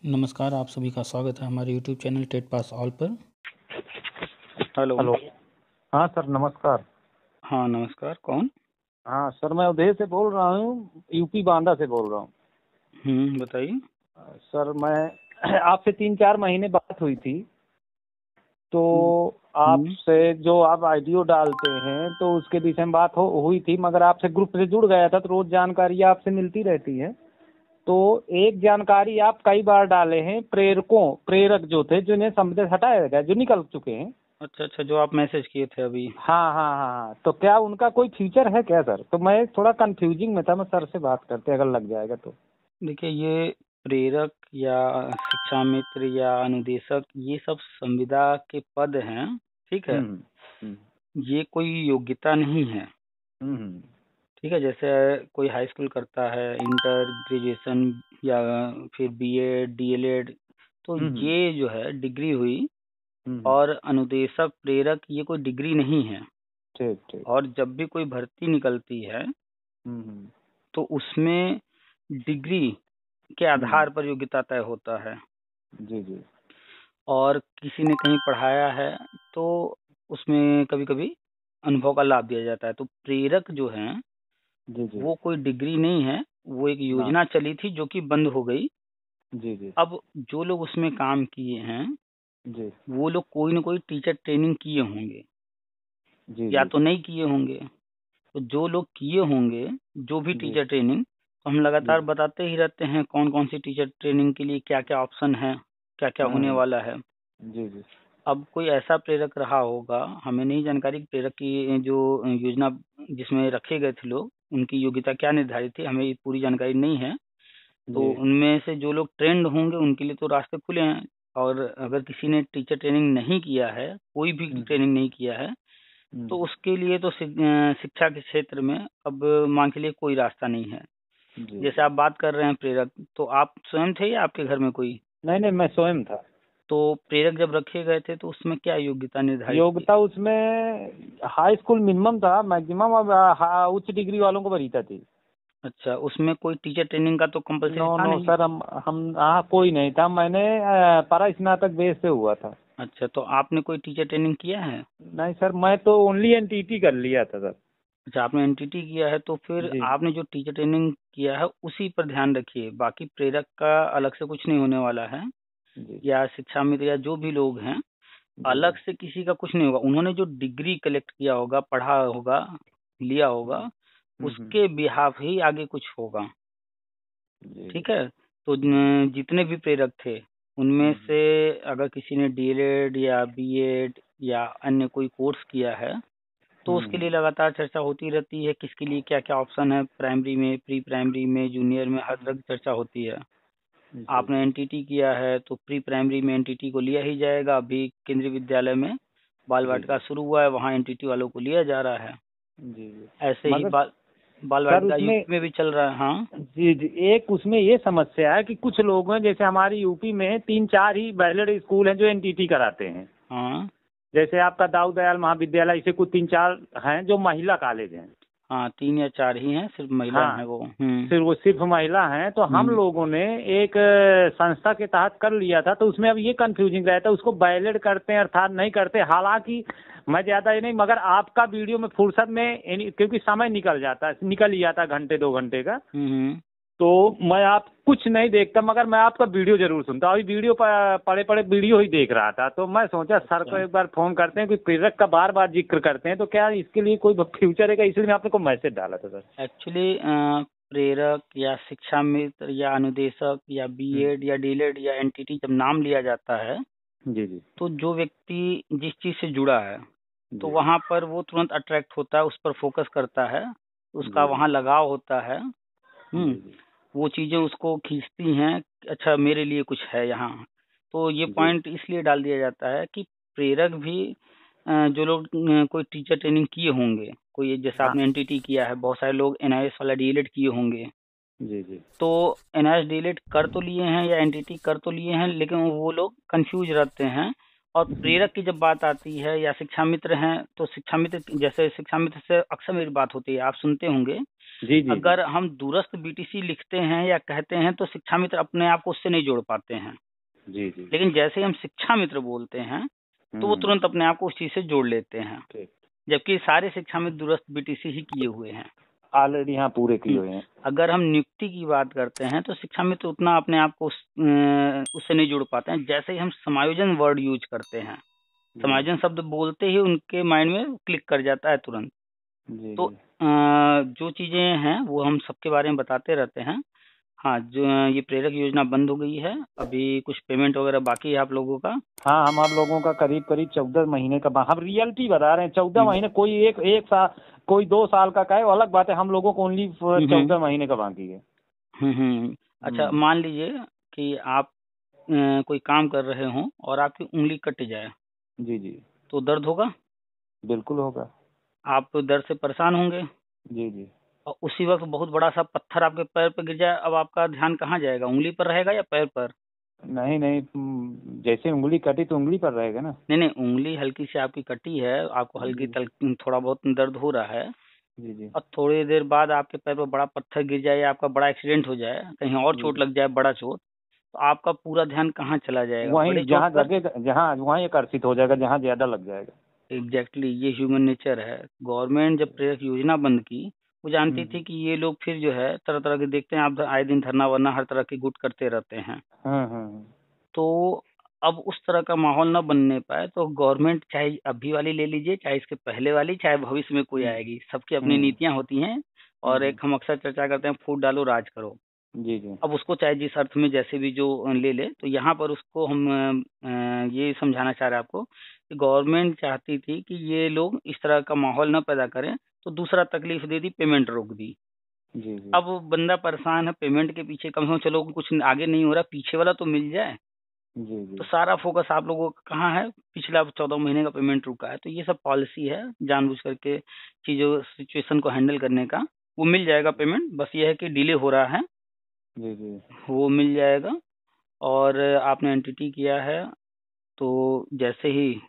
नमस्कार, आप सभी का स्वागत है हमारे YouTube channel TET pass all पर। हेलो। हेलो। हाँ सर, नमस्कार। हाँ नमस्कार, कौन? हाँ सर, मैं उदय से बोल रहा हूँ, यूपी बांदा से बोल रहा हूँ। बताइए। सर, मैं आपसे 3-4 महीने बात हुई थी, तो हम्म, आपसे जो आप आइडियो डालते हैं तो उसके विषय में बात हुई थी, मगर आपसे ग्रुप से जुड़ गया था तो रोज जानकारी आपसे मिलती रहती है। तो एक जानकारी आप कई बार डाले हैं, प्रेरक जो थे, जिन्हें संदेश हटाया गया, जो निकल चुके हैं। अच्छा अच्छा, जो आप मैसेज किए थे अभी। हाँ हाँ हाँ हाँ, तो क्या उनका कोई फ्यूचर है क्या सर? तो मैं थोड़ा कंफ्यूजिंग में था, मैं सर से बात करते अगर लग जाएगा तो। देखिए, ये प्रेरक या शिक्षा मित्र या अनुदेशक, ये सब संविदा के पद हैं। ठीक है। हम्म ये कोई योग्यता नहीं है। हम्म ठीक है। जैसे कोई हाई स्कूल करता है, इंटर ग्रेजुएशन या फिर बीएड डीएलएड, तो हम्म ये जो है डिग्री हुई। हम्म, और अनुदेशक प्रेरक ये कोई डिग्री नहीं है। ठीक ठीक। और जब भी कोई भर्ती निकलती है हम्म तो उसमें डिग्री के हम्म, आधार पर योग्यता तय होता है। जी जी और किसी ने कहीं पढ़ाया है तो उसमें कभी कभी अनुभव का लाभ दिया जाता है। तो प्रेरक जो है जी जी। वो कोई डिग्री नहीं है, वो एक ना, योजना चली थी जो कि बंद हो गई। जी जी अब जो लोग उसमें काम किए हैं जी वो लोग कोई ना कोई टीचर ट्रेनिंग किए होंगे जी या जी तो नहीं किए होंगे। तो जो लोग किए होंगे, जो भी जी टीचर ट्रेनिंग, तो हम जी लगातार बताते ही रहते हैं कौन कौन सी टीचर ट्रेनिंग के लिए क्या क्या ऑप्शन है, क्या क्या होने हम्म, वाला है। जी जी अब कोई ऐसा प्रेरक रहा होगा, हमें नहीं जानकारी कि प्रेरक की जो योजना जिसमें रखे गए थे लोग, उनकी योग्यता क्या निर्धारित थी, हमें ये पूरी जानकारी नहीं है। तो जी। उनमें से जो लोग ट्रेंड होंगे उनके लिए तो रास्ते खुले हैं। और अगर किसी ने टीचर ट्रेनिंग नहीं किया है, कोई भी हम्म ट्रेनिंग नहीं किया है, तो हम्म, उसके लिए तो शिक्षा के क्षेत्र में अब मान के लिए कोई रास्ता नहीं है। जी जैसे जी। आप बात कर रहे हैं प्रेरक, तो आप स्वयं थे या आपके घर में कोई? नहीं नहीं, मैं स्वयं था। तो प्रेरक जब रखे गए थे तो उसमें क्या योग्यता निर्धारित थी? योग्यता उसमें हाई स्कूल मिनिमम था, मैक्सिमम अब उच्च डिग्री वालों को भरीता थी। अच्छा, उसमें कोई टीचर ट्रेनिंग का तो कंपलसरी नो था नो नहीं? सर, हम हाँ, कोई नहीं था। मैंने para स्नातक बेस से हुआ था। अच्छा, तो आपने कोई टीचर ट्रेनिंग किया है? नहीं सर, मैं तो ओनली एनटीटी कर लिया था सर। अच्छा, आपने एनटीटी किया है, तो फिर जी आपने जो टीचर ट्रेनिंग किया है उसी पर ध्यान रखिए। बाकी प्रेरक का अलग से कुछ नहीं होने वाला है। जी या शिक्षा मित्र या जो भी लोग हैं, जी अलग जी से किसी का कुछ नहीं होगा। उन्होंने जो डिग्री कलेक्ट किया होगा, पढ़ा होगा, लिया होगा, हम्म, उसके बिहाफ ही आगे कुछ होगा। जी जी ठीक है। तो जितने भी प्रेरक थे उनमें हम्म, से अगर किसी ने डीएलएड या बीएड या अन्य कोई कोर्स किया है तो उसके लिए हम्म, लगातार चर्चा होती रहती है, किसके लिए क्या क्या ऑप्शन है, प्राइमरी में, प्री प्राइमरी में, जूनियर में, हर तरह की चर्चा होती है। जी आपने जी एनटीटी किया है तो प्री प्राइमरी में एनटीटी को लिया ही जाएगा। अभी केंद्रीय विद्यालय में बाल जी वाटिका जी शुरू हुआ है, वहाँ एनटीटी वालों को लिया जा रहा है। जी जी। ऐसे ही मगर बाल बाल सर वाटिका उसमें, यूपी में भी चल रहा है। हाँ जी जी, एक उसमें ये समस्या है कि कुछ लोग हैं, जैसे हमारी यूपी में 3-4 ही बैचलर स्कूल हैं जो एनटीटी कराते हैं। हाँ जैसे आपका दाऊ दयाल महाविद्यालय, इसे कुछ 3-4 हैं जो महिला कॉलेज हैं। हाँ, 3 या 4 ही हैं, सिर्फ महिला हाँ, हैं वो। सिर्फ वो सिर्फ महिला हैं। तो हम हम्म। लोगों ने एक संस्था के तहत कर लिया था, तो उसमें अब ये कंफ्यूजिंग रहता है, उसको बैलेड करते हैं अर्थात नहीं करते। हालांकि मैं ज्यादा ये नहीं, मगर आपका वीडियो में फुर्सत में क्योंकि समय निकल जाता है, निकल ही जाता है घंटे 2 घंटे का, हम्म। तो मैं आप कुछ नहीं देखता, मगर मैं आपका वीडियो जरूर सुनता हूँ। अभी वीडियो पड़े पड़े वीडियो ही देख रहा था, तो मैं सोचा सर को अच्छा, एक बार फोन करते हैं कि प्रेरक का बार बार जिक्र करते हैं, तो क्या इसके लिए कोई फ्यूचर है क्या? इसलिए मैं आपने को मैसेज डाला था सर। एक्चुअली प्रेरक या शिक्षा मित्र या अनुदेशक या बीएड या डीएलएड या एनटीटी जब नाम लिया जाता है जी जी तो जो व्यक्ति जिस चीज से जुड़ा है तो जी वहां पर वो तुरंत अट्रैक्ट होता है, उस पर फोकस करता है, उसका जी जी वहां लगाव होता है। जी जी वो चीजें उसको खींचती हैं कि अच्छा मेरे लिए कुछ है यहाँ। तो ये जी पॉइंट इसलिए डाल दिया जाता है कि प्रेरक भी जो लोग कोई टीचर ट्रेनिंग किए होंगे, कोई जैसे हाँ आपने एनटीटी किया है, बहुत सारे लोग एनआईएस वाला डीएलएड किए होंगे। जी जी तो एनआईएस डीएलएड कर तो लिए हैं या एनटीटी कर तो लिए हैं, लेकिन वो लोग कंफ्यूज रहते हैं और प्रेरक की जब बात आती है या शिक्षा मित्र हैं, तो शिक्षा मित्र, जैसे शिक्षा मित्र से अक्सर मेरी बात होती है, आप सुनते होंगे। जी जी अगर हम दूरस्थ बीटीसी लिखते हैं या कहते हैं तो शिक्षा मित्र अपने आप को उससे नहीं जोड़ पाते हैं, जी जी। लेकिन जैसे ही हम शिक्षा मित्र बोलते हैं तो वो तुरंत अपने आप को उस चीज से जोड़ लेते हैं, ठीक। जबकि सारे शिक्षा मित्र दूरस्थ बीटीसी ही किए हुए हैं। ऑलरेडी हाँ पूरे किए हुए हैं। अगर हम नियुक्ति की बात करते हैं तो शिक्षा मित्र उतना अपने आप को उससे नहीं जुड़ पाते हैं। जैसे ही हम समायोजन वर्ड यूज करते हैं, समायोजन शब्द बोलते ही उनके माइंड में क्लिक कर जाता है तुरंत। जी तो जी। जो चीजें हैं वो हम सबके बारे में बताते रहते हैं। हाँ, जो ये प्रेरक योजना बंद हो गई है, अभी कुछ पेमेंट वगैरह बाकी है आप लोगों का। हाँ हम आप लोगों का करीब करीब 14 महीने का हम रियलिटी बता रहे हैं। 14 महीने, कोई एक साल, कोई 2 साल का है, वो अलग बात है। हम लोगों को ओनली 14 महीने का बाकी है। अच्छा, मान लीजिए कि आप कोई काम कर रहे हो और आपकी उंगली कट जाए, जी जी। तो दर्द होगा? बिल्कुल होगा। आप दर्द से परेशान होंगे, जी जी। और उसी वक्त बहुत बड़ा सा पत्थर आपके पैर पर गिर जाए, अब आपका ध्यान कहाँ जाएगा, उंगली पर रहेगा या पैर पर? नहीं नहीं, जैसे उंगली कटी तो उंगली पर रहेगा ना। नहीं नहीं, उंगली हल्की सी आपकी कटी है, आपको हल्की थोड़ा बहुत दर्द हो रहा है, जी जी। और थोड़ी देर बाद आपके पैर पर बड़ा पत्थर गिर जाए या आपका बड़ा एक्सीडेंट हो जाए, कहीं और चोट लग जाए, बड़ा चोट, तो आपका पूरा ध्यान कहाँ चला जाएगा? वहीं बड़े चोट जहाँ पर। लगेगा, जहाँ वहीं आकर्षित हो जाएगा जहाँ ज्यादा लग जाएगा। एग्जैक्टली, ये ह्यूमन नेचर है। गवर्नमेंट जब प्रेरक योजना बंद की, वो जानती थी कि ये लोग फिर जो है तरह तरह के, देखते हैं आप आए दिन धरना वरना हर तरह के गुट करते रहते हैं। हाँ। तो अब उस तरह का माहौल न बनने पाए, तो गवर्नमेंट चाहे अभी वाली ले लीजिए, चाहे इसके पहले वाली, चाहे भविष्य में कोई आएगी, सबकी अपनी नीतियां होती हैं। और एक हम अक्सर चर्चा करते हैं, फूट डालो राज करो। जी जी। अब उसको चाहे जिस अर्थ में जैसे भी जो ले ले, तो यहाँ पर उसको हम ये समझाना चाह रहे हैं आपको कि गवर्नमेंट चाहती थी कि ये लोग इस तरह का माहौल न पैदा करें, तो दूसरा तकलीफ दे दी, पेमेंट रोक दी। जी जी। अब बंदा परेशान है, पेमेंट के पीछे, कम से कम चलो कुछ आगे नहीं हो रहा, पीछे वाला तो मिल जाए। जी जी। तो सारा फोकस आप लोगों का कहाँ है? पिछला 14 महीने का पेमेंट रुका है, तो ये सब पॉलिसी है जानबूझ करके चीजों सिचुएशन को हैंडल करने का। वो मिल जाएगा पेमेंट, बस ये है कि डिले हो रहा है, जी जी। वो मिल जाएगा। और आपने एनटीटी किया है, तो जैसे ही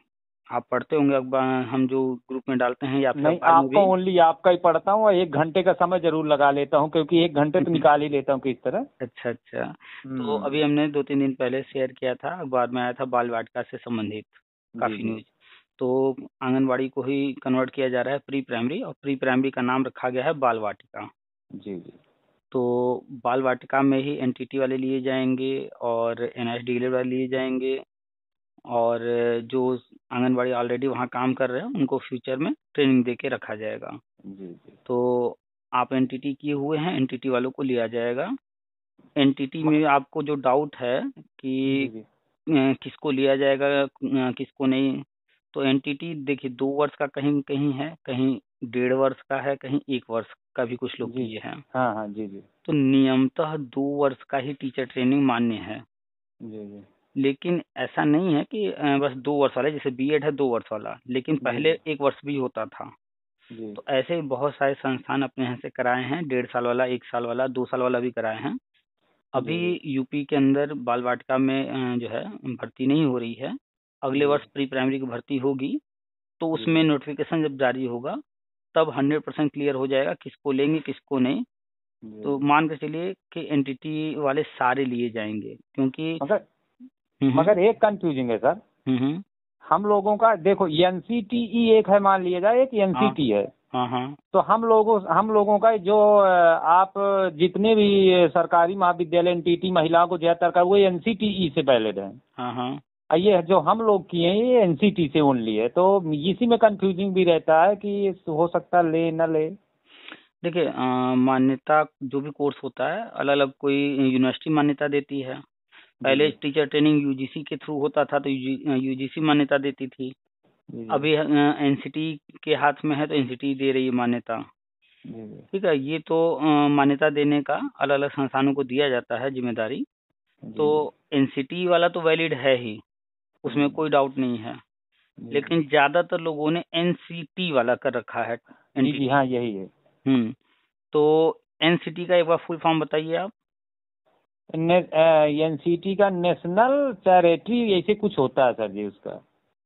आप पढ़ते होंगे अखबार, हम जो ग्रुप में डालते हैं या फिर नहीं, अखबार में आपका भी। ओनली आपका ही पढ़ता हूँ, और 1 घंटे का समय जरूर लगा लेता हूँ, क्योंकि 1 घंटे तो निकाल ही लेता हूँ किस तरह। अच्छा अच्छा, तो अभी हमने 2-3 दिन पहले शेयर किया था, अखबार में आया था, बाल वाटिका से संबंधित जी काफी जी। न्यूज। तो आंगनबाड़ी को ही कन्वर्ट किया जा रहा है प्री प्राइमरी, और प्री प्राइमरी का नाम रखा गया है बाल वाटिका। जी जी। तो बाल वाटिका में ही एनटीटी वाले लिए जाएंगे और एनएसडीएल वाले लिए जाएंगे, और जो आंगनबाड़ी ऑलरेडी वहाँ काम कर रहे हैं उनको फ्यूचर में ट्रेनिंग दे के रखा जाएगा। जी जी। तो आप एनटीटी किए हुए हैं, एनटीटी वालों को लिया जाएगा। एनटीटी में आपको जो डाउट है जी कि जी। किसको लिया जाएगा, किसको नहीं, तो एनटीटी देखिए 2 वर्ष का कहीं कहीं है, कहीं 1.5 वर्ष का है, कहीं 1 वर्ष का भी कुछ लोग जी किए हैं। हाँ हाँ। जी जी। तो नियमतः 2 वर्ष का ही टीचर ट्रेनिंग मान्य है, जी जी। लेकिन ऐसा नहीं है कि बस 2 वर्ष वाला, जैसे बीएड है 2 वर्ष वाला, लेकिन जी पहले 1 वर्ष भी होता था। जी। तो ऐसे ही बहुत सारे संस्थान अपने यहाँ से कराए हैं, 1.5 साल वाला, 1 साल वाला, 2 साल वाला भी कराए हैं। जी अभी यूपी के अंदर बाल वाटिका में जो है भर्ती नहीं हो रही है, अगले जी। वर्ष प्री प्राइमरी की भर्ती होगी, तो जी उसमें जी। नोटिफिकेशन जब जारी होगा तब 100% क्लियर हो जाएगा किसको लेंगे किसको नहीं। तो जी। मान के चलिए कि एनटीटी वाले सारे लिए जाएंगे, क्योंकि मगर हम्म मगर एक कंफ्यूजिंग है सर। हम्म हम लोगों का देखो, एनसीटीई एक है, मान लिया जाए, एक हाँ एनसीटी है। हाँ हाँ तो हम लोगों का जो आप जितने भी सरकारी महाविद्यालय एनटीटी महिलाओं को ज्यादातर का वो एनसीटीई से वैलिड है। हाँ हाँ। और ये जो हम लोग किए हैं ये एनसीटी से ओनली है, तो इसी में कंफ्यूजिंग भी रहता है कि हो सकता है ले न ले। देखिए मान्यता जो भी कोर्स होता है अलग अलग, कोई यूनिवर्सिटी मान्यता देती है। जी पहले जी। टीचर ट्रेनिंग यूजीसी के थ्रू होता था, तो यूजीसी मान्यता देती थी। जी जी। अभी एनसीटी के हाथ में है, तो एनसीटी दे रही है मान्यता। जी जी। ठीक है, ये तो मान्यता देने का अलग अलग संस्थानों को दिया जाता है जिम्मेदारी। तो जी जी। एनसीटी वाला तो वैलिड है ही, उसमें कोई डाउट नहीं है, जी जी। लेकिन ज्यादातर लोगों ने एनसीटी वाला कर रखा है, जी जी। एनटीटी। हाँ यही है। तो एनसीटी का एक बार फुल फॉर्म बताइए आप। एनसीटी का नेशनल चैरिटी ऐसे कुछ होता है सर जी उसका।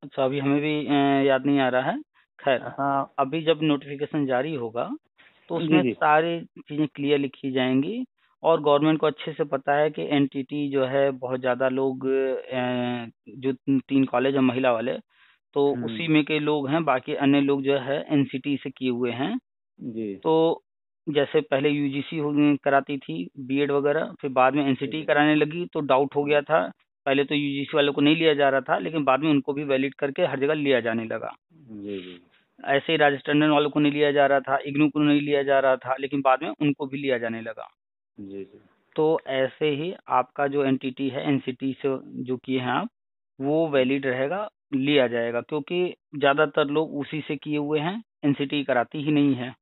अच्छा, अभी हमें भी याद नहीं आ रहा है। खैर, हाँ अभी जब नोटिफिकेशन जारी होगा तो जी उसमें जी। सारी चीज़ें क्लियर लिखी जाएंगी। और गवर्नमेंट को अच्छे से पता है कि एनटीटी जो है बहुत ज़्यादा लोग जो 3 कॉलेज है महिला वाले, तो उसी में के लोग हैं, बाकी अन्य लोग जो है एनसीटी से किए हुए हैं। जी तो जैसे पहले यूजीसी कराती थी बीएड वगैरह, फिर बाद में एनसीटी जी कराने लगी तो डाउट हो गया था। पहले तो यूजीसी वालों को नहीं लिया जा रहा था, लेकिन बाद में उनको भी वैलिड करके हर जगह लिया जाने लगा। जी जी ऐसे ही राजस्थान वालों को नहीं लिया जा रहा था, इग्नू को नहीं लिया जा रहा था, लेकिन बाद में उनको भी लिया जाने लगा। जी जी। तो ऐसे ही आपका जो एनटीटी है एनसीटी से जो किए हैं आप, वो वैलिड रहेगा, लिया जाएगा, क्योंकि ज़्यादातर लोग उसी से किए हुए हैं, एनसीटी कराती ही नहीं है।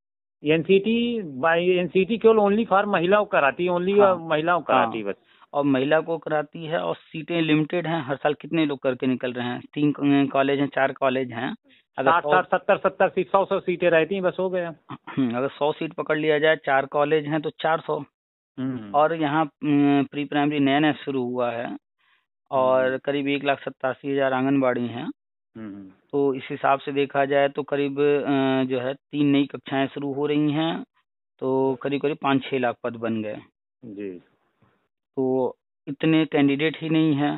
एनसीटी बाई एनसीटी केवल ओनली फॉर महिलाओं कराती है, ओनली हाँ महिलाओं कराती हाँ, है बस। और महिला को कराती है, और सीटें लिमिटेड हैं। हर साल कितने लोग करके निकल रहे हैं, 3 कॉलेज हैं, 4 कॉलेज हैं। अगर 60 60 70 70 सीट 100 सीटें रहती हैं, बस हो गया। अगर 100 सीट पकड़ लिया जाए, 4 कॉलेज हैं तो 400। हम्म और यहाँ प्री प्राइमरी नया नया शुरू हुआ है, हम्म और करीब 1,87,000 आंगनबाड़ी हैं। हम्म तो इस हिसाब से देखा जाए तो करीब जो है 3 नई कक्षाएं शुरू हो रही हैं, तो करीब करीब 5-6 लाख पद बन गए। जी तो इतने कैंडिडेट ही नहीं हैं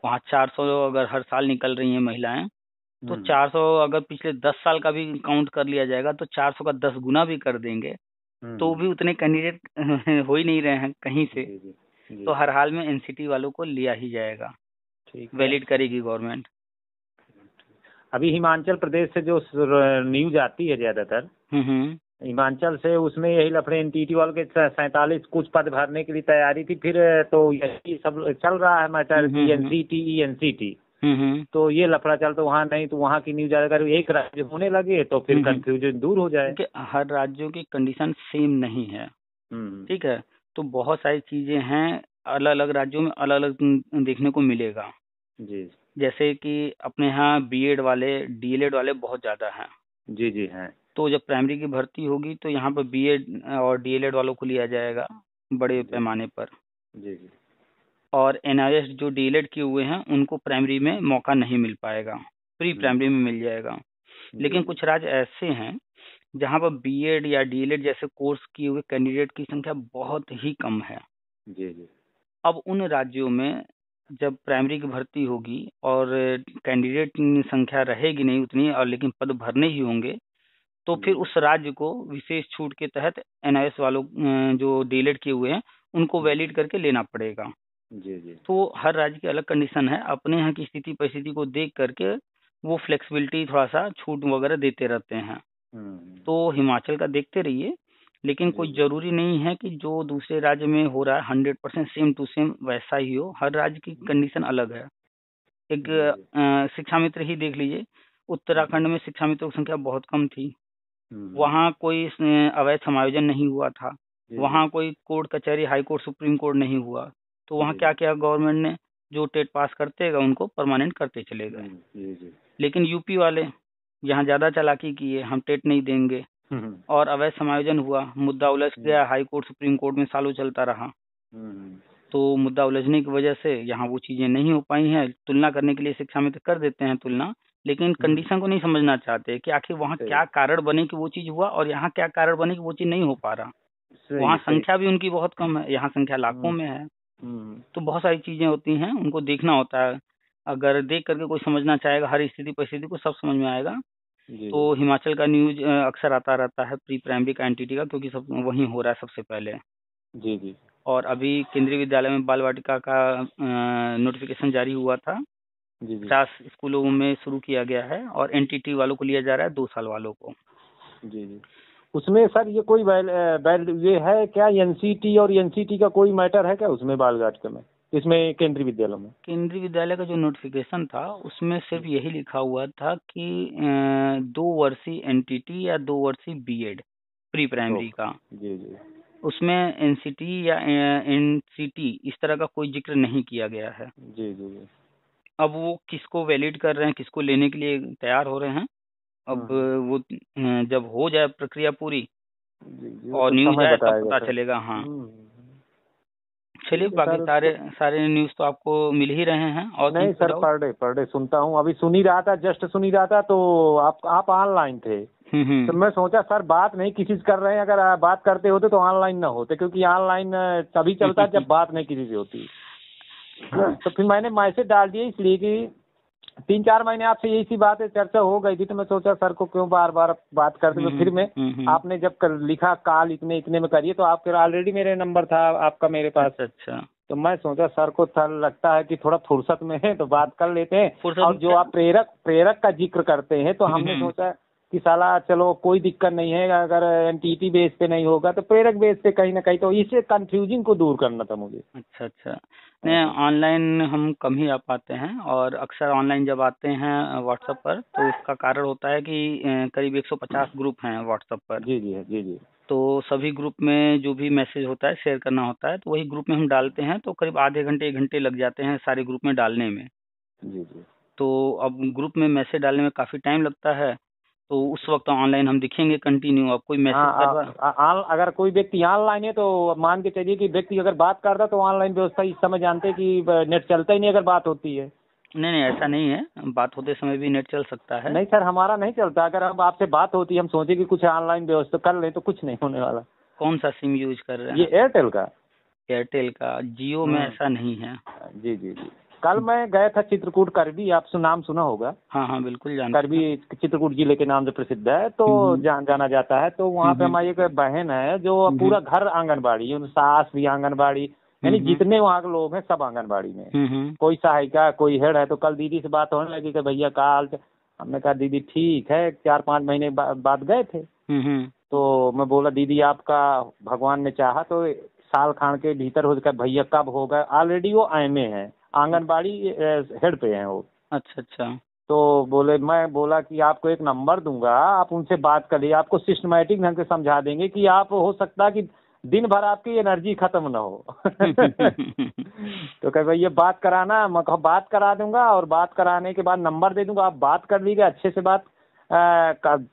वहाँ। 400 अगर हर साल निकल रही हैं महिलाएं, तो हम्म 400 अगर पिछले 10 साल का भी काउंट कर लिया जाएगा तो 400 का 10 गुना भी कर देंगे, तो हम्म। भी उतने कैंडिडेट हो ही नहीं रहे हैं कहीं से। जी जी जी तो जी। हर हाल में एनसीटी वालों को लिया ही जाएगा, ठीक है। वैलिड करेगी गवर्नमेंट। अभी हिमाचल प्रदेश से जो न्यूज आती है ज्यादातर, हम्म। हिमाचल से, उसमें यही लफड़े एनटीटी वालों के 47 कुछ पद भरने के लिए तैयारी थी, फिर तो यही सब चल रहा है मैटर हम्म। की एनसीटी एनसीटी। हम्म। तो ये लफड़ा चल, तो वहाँ नहीं तो वहाँ की न्यूज अगर एक राज्य होने लगे तो फिर कंफ्यूजन दूर हो जाए। क्योंकि हर राज्यों की कंडीशन सेम नहीं है, हम्म। ठीक है। तो बहुत सारी चीजें हैं, अलग अलग राज्यों में अलग अलग देखने को मिलेगा। जी जैसे कि अपने यहाँ बीएड वाले डीएलएड वाले बहुत ज़्यादा हैं। जी जी हैं। तो जब प्राइमरी की भर्ती होगी तो यहाँ पर बीएड और डीएलएड वालों को लिया जाएगा बड़े जी पैमाने पर। जी जी और एनआईएस जो डीएलएड किए हुए हैं उनको प्राइमरी में मौका नहीं मिल पाएगा, प्री प्राइमरी में मिल जाएगा। जी लेकिन कुछ राज्य ऐसे हैं जहाँ पर बीएड या डीएलएड जैसे कोर्स किए हुए कैंडिडेट की संख्या बहुत ही कम है। जी जी अब उन राज्यों में जब प्राइमरी की भर्ती होगी और कैंडिडेट की संख्या रहेगी नहीं उतनी, और लेकिन पद भरने ही होंगे, तो फिर जी उस राज्य को विशेष छूट के तहत एनआईएस वालों जो डीएलएड किए हुए हैं उनको वैलिड करके लेना पड़ेगा। जी जी। तो हर राज्य की अलग कंडीशन है, अपने यहाँ की स्थिति परिस्थिति को देख करके वो फ्लेक्सिबिलिटी थोड़ा सा छूट वगैरह देते रहते हैं। तो हिमाचल का देखते रहिए, लेकिन जी कोई जी जरूरी नहीं है कि जो दूसरे राज्य में हो रहा है 100% सेम टू सेम वैसा ही हो। हर राज्य की कंडीशन अलग है। एक जी जी। शिक्षा मित्र ही देख लीजिए, उत्तराखंड में शिक्षा मित्रों की संख्या बहुत कम थी। हम्म। वहाँ कोई अवैध समायोजन नहीं हुआ था, जी जी वहाँ कोई कोर्ट कचहरी हाई कोर्ट सुप्रीम कोर्ट नहीं हुआ। तो वहाँ जी क्या जी। किया गवर्नमेंट ने, जो टेट पास करते गए उनको परमानेंट करते चले गए। जी जी। लेकिन यूपी वाले यहाँ ज़्यादा चालाकी किए, हम टेट नहीं देंगे, हम्म और अवैध समायोजन हुआ, मुद्दा उलझ गया, हाई कोर्ट सुप्रीम कोर्ट में सालों चलता रहा। हम्म तो मुद्दा उलझने की वजह से यहाँ वो चीज़ें नहीं हो पाई हैं। तुलना करने के लिए शिक्षा मित्र कर देते हैं तुलना, लेकिन हम्म। कंडीशन को नहीं समझना चाहते कि आखिर वहाँ सही क्या कारण बने कि वो चीज़ हुआ और यहाँ क्या कारण बने कि वो चीज़ नहीं हो पा रहा। सही वहाँ सही। संख्या भी उनकी बहुत कम है, यहाँ संख्या लाखों हम्म में है। हम्म। तो बहुत सारी चीज़ें होती हैं, उनको देखना होता है। अगर देख करके कोई समझना चाहेगा हर स्थिति परिस्थिति को, सब समझ में आएगा। जी जी तो हिमाचल का न्यूज़ अक्सर आता रहता है प्री प्राइमरी का एनटीटी का, क्योंकि सब वहीं हो रहा है सबसे पहले। जी जी और अभी केंद्रीय विद्यालय में बाल वाटिका का नोटिफिकेशन जारी हुआ था। जी जी 50 स्कूलों में शुरू किया गया है, और एनटीटी वालों को लिया जा रहा है 2 साल वालों को। जी जी। उसमें सर ये कोई ये है क्या, एनसीटी और एनसीटी का कोई मैटर है क्या उसमें, बालघाट में, इसमें केंद्रीय विद्यालयों में? केंद्रीय विद्यालय का जो नोटिफिकेशन था उसमें सिर्फ यही लिखा हुआ था कि 2 वर्षीय एनटीटी या 2 वर्षीय बीएड प्री प्राइमरी ओके। का। जी जी उसमें एनसीटी या एनसीटी इस तरह का कोई जिक्र नहीं किया गया है। जी जी जी। अब वो किसको वैलिड कर रहे हैं, किसको लेने के लिए तैयार हो रहे हैं, अब हम्म। वो जब हो जाए प्रक्रिया पूरी जी जी, वो और तो न्यूज समय आए तब बताएगा पता सर। चलेगा। हाँ, हम्म। चलिए, ठीक है बाकी सर। सारे सारे न्यूज़ तो आपको मिल ही रहे हैं, और नहीं कहीं सर, डाउट? पर डे सुनता हूँ, अभी सुन ही रहा था, जस्ट सुन ही रहा था, तो आप ऑनलाइन थे, तो हम्म। मैं सोचा सर बात नहीं किसी से कर रहे हैं, अगर आप बात करते होते तो ऑनलाइन ना होते, क्योंकि ऑनलाइन तभी चलता है जब बात नहीं किसी से होती। तो फिर मैंने मैसेज डाल दिया, इसलिए कि 3-4 महीने आपसे यही सी बात है, चर्चा हो गई थी, तो मैं सोचा सर को क्यों बार बार बात करते हुए, फिर मैं आपने जब लिखा कॉल इतने इतने में करिए, तो आपके ऑलरेडी मेरे नंबर था आपका मेरे पास। अच्छा अच्छा। तो मैं सोचा सर को सर लगता है कि थोड़ा फुर्सत में है, तो बात कर लेते हैं। फुर्सत और में जो क्या? आप प्रेरक प्रेरक का जिक्र करते हैं, तो हमने सोचा कि साला चलो कोई दिक्कत नहीं है, अगर एनटीटी बेस पे नहीं होगा तो प्रेरक बेस पे कहीं ना कहीं, तो इससे कंफ्यूजिंग को दूर करना था मुझे। अच्छा अच्छा। नहीं, ऑनलाइन हम कम ही आ पाते हैं, और अक्सर ऑनलाइन जब आते हैं व्हाट्सएप पर, तो उसका कारण होता है कि करीब 150 ग्रुप हैं व्हाट्सएप पर। जी जी जी जी तो सभी ग्रुप में जो भी मैसेज होता है शेयर करना होता है, तो वही ग्रुप में हम डालते हैं, तो करीब आधे घंटे 1 घंटे लग जाते हैं सारे ग्रुप में डालने में। जी जी। तो अब ग्रुप में मैसेज डालने में काफ़ी टाइम लगता है, तो उस वक्त ऑनलाइन हम दिखेंगे कंटिन्यू। अब कोई मैसेज कर हाँ, रहा। अगर कोई व्यक्ति ऑनलाइन है तो मान के चलिए कि व्यक्ति अगर बात करता है तो ऑनलाइन व्यवस्था इस समय जानते हैं कि नेट चलता ही नहीं अगर बात होती है। नहीं नहीं, ऐसा नहीं है, बात होते समय भी नेट चल सकता है। नहीं सर, हमारा नहीं चलता, अगर अब आपसे बात होती है, हम सोचे कि कुछ ऑनलाइन व्यवस्था कर लें, तो कुछ नहीं होने वाला। कौन सा सिम यूज कर रहे ये हैं? एयरटेल का। एयरटेल का? जियो में ऐसा नहीं है। जी जी जी। कल मैं गया था चित्रकूट, करबी, आप नाम सुना होगा। हाँ हाँ, बिल्कुल जानते हैं। करबी चित्रकूट जिले के नाम से प्रसिद्ध है, तो जाना जाता है। तो वहाँ पे हमारी एक बहन है जो पूरा घर आंगनबाड़ी, सास भी आंगनबाड़ी, यानी जितने वहाँ के लोग हैं सब आंगनबाड़ी में। कोई सहायिका, कोई हेड है। तो कल दीदी से बात होने लगी कि भैया का हाल। हमने कहा दीदी ठीक है, 4-5 महीने बाद गए थे। तो मैं बोला दीदी आपका भगवान ने चाहा तो साल खान के भीतर हो गया। भैया कब होगा? ऑलरेडी वो एमए है, आंगनबाड़ी हेड पे हैं वो। अच्छा अच्छा। तो बोले, मैं बोला कि आपको एक नंबर दूंगा, आप उनसे बात करिए, आपको सिस्टमैटिक ढंग से समझा देंगे कि आप हो सकता है कि दिन भर आपकी एनर्जी खत्म ना हो। तो कह भैया बात कराना, मैं कहा बात करा दूंगा, और बात कराने के बाद नंबर दे दूंगा, आप बात कर लीजिए अच्छे से। बात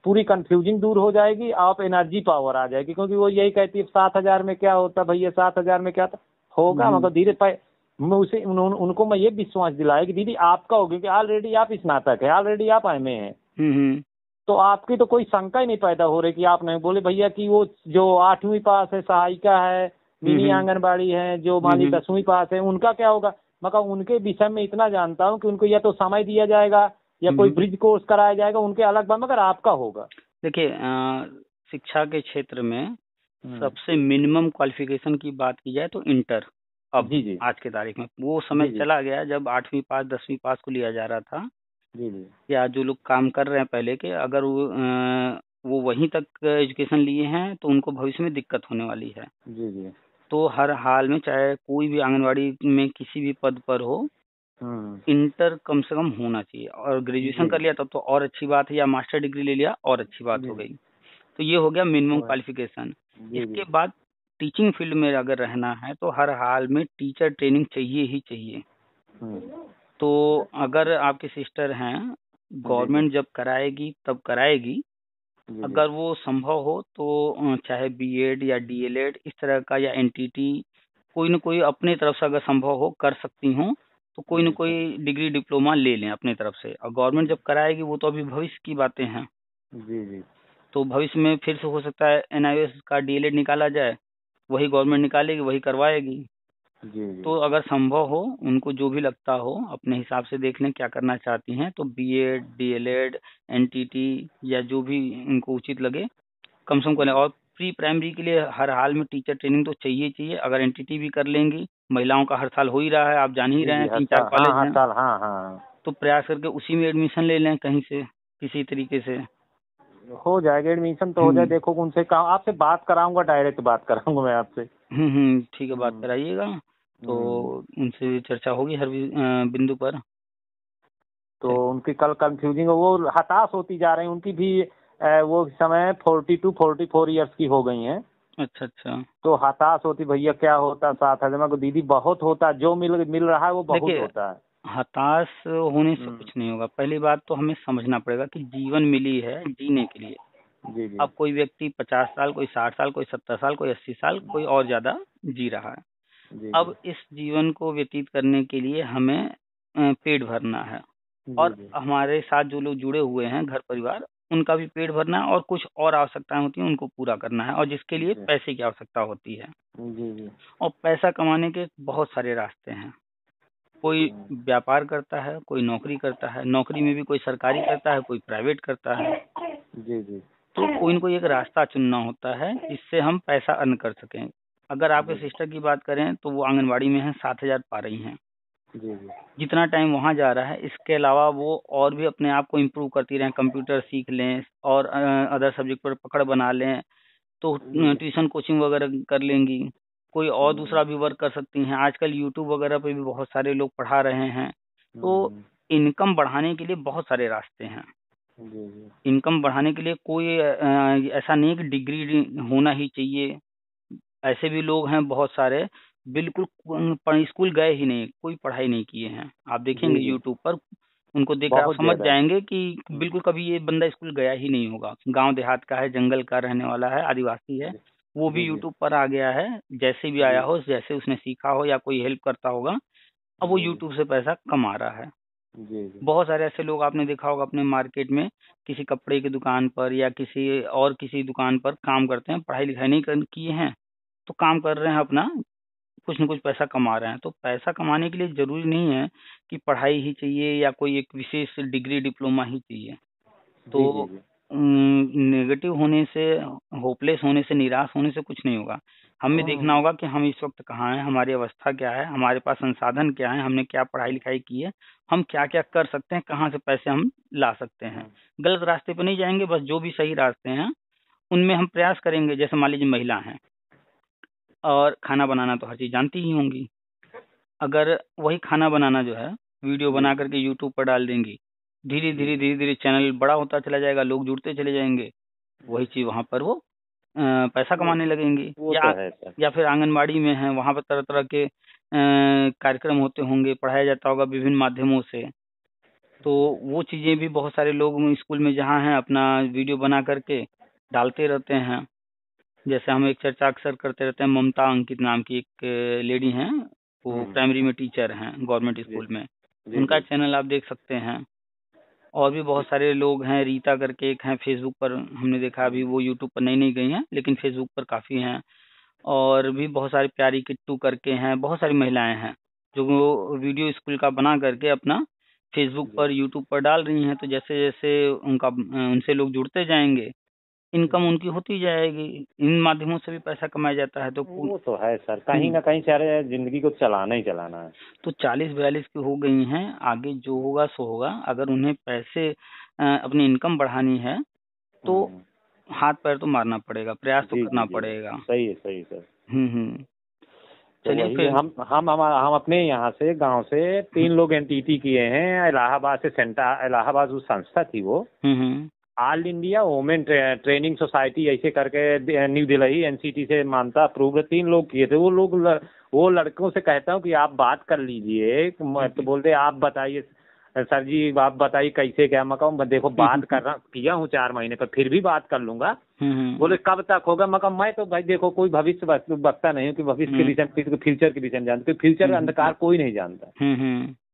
पूरी कंफ्यूजिंग दूर हो जाएगी, आप एनर्जी पावर आ जाएगी। क्योंकि वो यही कहती है 7,000 में क्या होता भैया, 7,000 में क्या होगा। मतलब धीरे मैं उसे उनको मैं ये विश्वास दिलाया कि दीदी आपका हो, क्योंकि ऑलरेडी आप स्नातक है, ऑलरेडी आप एमए हैं। तो आपकी तो कोई शंका ही नहीं पैदा हो रही कि आप नहीं। बोले भैया कि वो जो 8वीं पास है, सहायिका है, मिनी आंगनबाड़ी है, जो मान ली 10वीं पास है, उनका क्या होगा? मैं कहा उनके विषय में इतना जानता हूँ कि उनको या तो समय दिया जाएगा या कोई ब्रिज कोर्स कराया जाएगा, उनके अलग बात, मगर आपका होगा। देखिए, शिक्षा के क्षेत्र में सबसे मिनिमम क्वालिफिकेशन की बात की जाए तो इंटर। अब जी जी। आज के तारीख में वो समय चला गया जब 8वीं पास 10वीं पास को लिया जा रहा था। जी जी। या जो लोग काम कर रहे हैं पहले के, अगर वो वहीं तक एजुकेशन लिए हैं तो उनको भविष्य में दिक्कत होने वाली है। जी जी। तो हर हाल में चाहे कोई भी आंगनवाड़ी में किसी भी पद पर हो, इंटर कम से कम होना चाहिए। और ग्रेजुएशन कर लिया तब तो और अच्छी बात है, या मास्टर डिग्री ले लिया और अच्छी बात हो गई। तो ये हो गया मिनिमम क्वालिफिकेशन। इसके बाद टीचिंग फील्ड में अगर रहना है तो हर हाल में टीचर ट्रेनिंग चाहिए ही चाहिए। तो अगर आपके सिस्टर हैं, गवर्नमेंट जब कराएगी तब कराएगी। अगर वो संभव हो तो चाहे बीएड या डीएलएड इस तरह का, या एनटीटी, कोई न कोई अपने तरफ से अगर संभव हो कर सकती हूँ, तो कोई न कोई डिग्री डिप्लोमा ले लें अपनी तरफ से। और गवर्नमेंट जब कराएगी, वो तो अभी भविष्य की बातें हैं। जी जी। तो भविष्य में फिर से हो सकता है एनआईओएस का डीएलएड निकाला जाए, वही गवर्नमेंट निकालेगी, वही करवाएगी। जी तो अगर संभव हो, उनको जो भी लगता हो अपने हिसाब से देख लें क्या करना चाहती हैं, तो बीएड, डीएलएड, एनटीटी या जो भी उनको उचित लगे कम से कम करें। और प्री प्राइमरी के लिए हर हाल में टीचर ट्रेनिंग तो चाहिए चाहिए। अगर एनटीटी भी कर लेंगी, महिलाओं का हर साल हो ही रहा है, आप जान ही रहे हैं, 3-4 कॉलेज हैं। तो प्रयास करके उसी में एडमिशन ले लें कहीं से, किसी तरीके से हो जाएगा एडमिशन, तो हो जाए। देखो उनसे कहा, आपसे बात कराऊंगा, डायरेक्ट बात कराऊंगा मैं आपसे। ठीक है, बात कराइएगा। तो उनसे चर्चा होगी हर बिंदु पर। तो उनकी कल कंफ्यूजिंग, वो हताश होती जा रही हैं। उनकी भी वो समय 42-44 ईयर्स की हो गई हैं। अच्छा अच्छा। तो हताश होती, भैया क्या होता 7,000 को? दीदी बहुत होता, जो मिल रहा है वो बहुत होता है। हताश होने से कुछ नहीं होगा। पहली बात तो हमें समझना पड़ेगा कि जीवन मिली है जीने के लिए। जी जी। अब कोई व्यक्ति 50 साल, कोई 60 साल, कोई 70 साल, कोई 80 साल, कोई और ज्यादा जी रहा है। जी अब जी इस जीवन को व्यतीत करने के लिए हमें पेट भरना है, जी और जी हमारे साथ जो लोग जुड़े हुए हैं घर परिवार, उनका भी पेट भरना है, और कुछ और आवश्यकताएं होती हैं उनको पूरा करना है, और जिसके लिए जी पैसे की आवश्यकता होती है। जी जी। और पैसा कमाने के बहुत सारे रास्ते हैं। कोई व्यापार करता है, कोई नौकरी करता है, नौकरी में भी कोई सरकारी करता है, कोई प्राइवेट करता है। जी जी तो कोई न कोई एक रास्ता चुनना होता है जिससे हम पैसा अर्न कर सकें। अगर आपके जी सिस्टर की बात करें तो वो आंगनबाड़ी में है, 7,000 पा रही हैं। जी जी जितना टाइम वहाँ जा रहा है, इसके अलावा वो और भी अपने आप को इम्प्रूव करती रहें, कंप्यूटर सीख लें और अदर सब्जेक्ट पर पकड़ बना लें, तो जी ट्यूशन कोचिंग वगैरह कर लेंगी। कोई और दूसरा भी वर्क कर सकती हैं। आजकल यूट्यूब वगैरह पे भी बहुत सारे लोग पढ़ा रहे हैं। तो इनकम बढ़ाने के लिए बहुत सारे रास्ते हैं। जी जी इनकम बढ़ाने के लिए कोई ऐसा नहीं है कि डिग्री होना ही चाहिए। ऐसे भी लोग हैं बहुत सारे, बिल्कुल स्कूल गए ही नहीं, कोई पढ़ाई नहीं किए हैं। आप जी देखेंगे जी यूट्यूब पर, उनको देखकर आप बहुत समझ ज्यादा। जाएंगे कि बिल्कुल कभी ये बंदा स्कूल गया ही नहीं होगा। गांव देहात का है, जंगल का रहने वाला है, आदिवासी है, जी वो भी जी जी यूट्यूब पर आ गया है। जैसे भी आया जी हो, जैसे उसने सीखा हो या कोई हेल्प करता होगा, अब वो जी यूट्यूब से पैसा कमा रहा है। जी जी बहुत सारे ऐसे लोग आपने देखा होगा अपने मार्केट में, किसी कपड़े की दुकान पर या किसी दुकान पर काम करते हैं, पढ़ाई लिखाई नहीं किए हैं, तो काम कर रहे हैं अपना, कुछ न कुछ पैसा कमा रहे हैं। तो पैसा कमाने के लिए ज़रूरी नहीं है कि पढ़ाई ही चाहिए या कोई एक विशेष डिग्री डिप्लोमा ही चाहिए। जी जी तो जी नेगेटिव होने से, होपलेस होने से, निराश होने से कुछ नहीं होगा। हमें देखना होगा कि हम इस वक्त कहाँ हैं, हमारी अवस्था क्या है, हमारे पास संसाधन क्या है, हमने क्या पढ़ाई लिखाई की है, हम क्या क्या कर सकते हैं, कहाँ से पैसे हम ला सकते हैं। गलत रास्ते पर नहीं जाएंगे, बस जो भी सही रास्ते हैं उनमें हम प्रयास करेंगे। जैसे मान लीजिए महिला हैं और खाना बनाना तो हर चीज़ जानती ही होंगी, अगर वही खाना बनाना जो है वीडियो जी बना करके यूट्यूब पर डाल देंगी, धीरे धीरे चैनल बड़ा होता चला जाएगा, लोग जुड़ते चले जाएंगे, वही चीज़ वहाँ पर वो पैसा वो कमाने लगेंगी। वो तो या है सर। या फिर आंगनबाड़ी में है, वहाँ पर तरह तरह के कार्यक्रम होते होंगे, पढ़ाया जाता होगा विभिन्न माध्यमों से। तो वो चीज़ें भी बहुत सारे लोग स्कूल में जहाँ हैं अपना वीडियो बना करके डालते रहते हैं। जैसे हम एक चर्चा अक्सर करते रहते हैं, ममता अंकित नाम की एक लेडी हैं, वो प्राइमरी में टीचर हैं गवर्नमेंट जी स्कूल में। जी उनका जी चैनल आप देख सकते हैं। और भी बहुत सारे लोग हैं, रीता करके एक हैं, फेसबुक पर हमने देखा, अभी वो यूट्यूब पर नहीं गई हैं लेकिन फेसबुक पर काफ़ी हैं। और भी बहुत सारी प्यारी किट्टू करके हैं, बहुत सारी महिलाएं हैं जो वो वीडियो स्कूल का बना करके अपना फेसबुक जी। पर, यूट्यूब पर डाल रही हैं। तो जैसे जैसे उनसे लोग जुड़ते जाएंगे, इनकम उनकी होती जाएगी। इन माध्यमों से भी पैसा कमाया जाता है। वो तो है सर, कहीं ना कहीं सारे जिंदगी को चलाना ही चलाना है। तो 40-42 की हो गई हैं, आगे जो होगा सो होगा। अगर उन्हें पैसे अपनी इनकम बढ़ानी है तो हम्म। हाथ पैर तो मारना पड़ेगा, प्रयास तो जी जी करना जी पड़ेगा। सही सर। हम्म। तो चलिए वही फिर। हम अपने यहाँ से गांव से 3 लोग एनटीटी किए हैं। इलाहाबाद से सेंटर, इलाहाबाद उस संस्था थी वो, hmm. All India women training society ऐसे करके, न्यू दिल्ली एनसीटी से मानता अप्रूव। 3 लोग किए थे। वो लड़कों से कहता हूँ कि आप बात कर लीजिए, तो बोलते आप बताइए सर जी, आप बताइए कैसे क्या। मैं कहूँ देखो बात कर रहा किया हूँ 4 महीने पर, फिर भी बात कर लूंगा। बोले कब तक होगा। मैं कहा मैं तो भाई देखो कोई भविष्य बकता नहीं हूँ कि भविष्य के विषय में, फ्यूचर के विषय में जानते, फ्यूचर अंधकार कोई नहीं जानता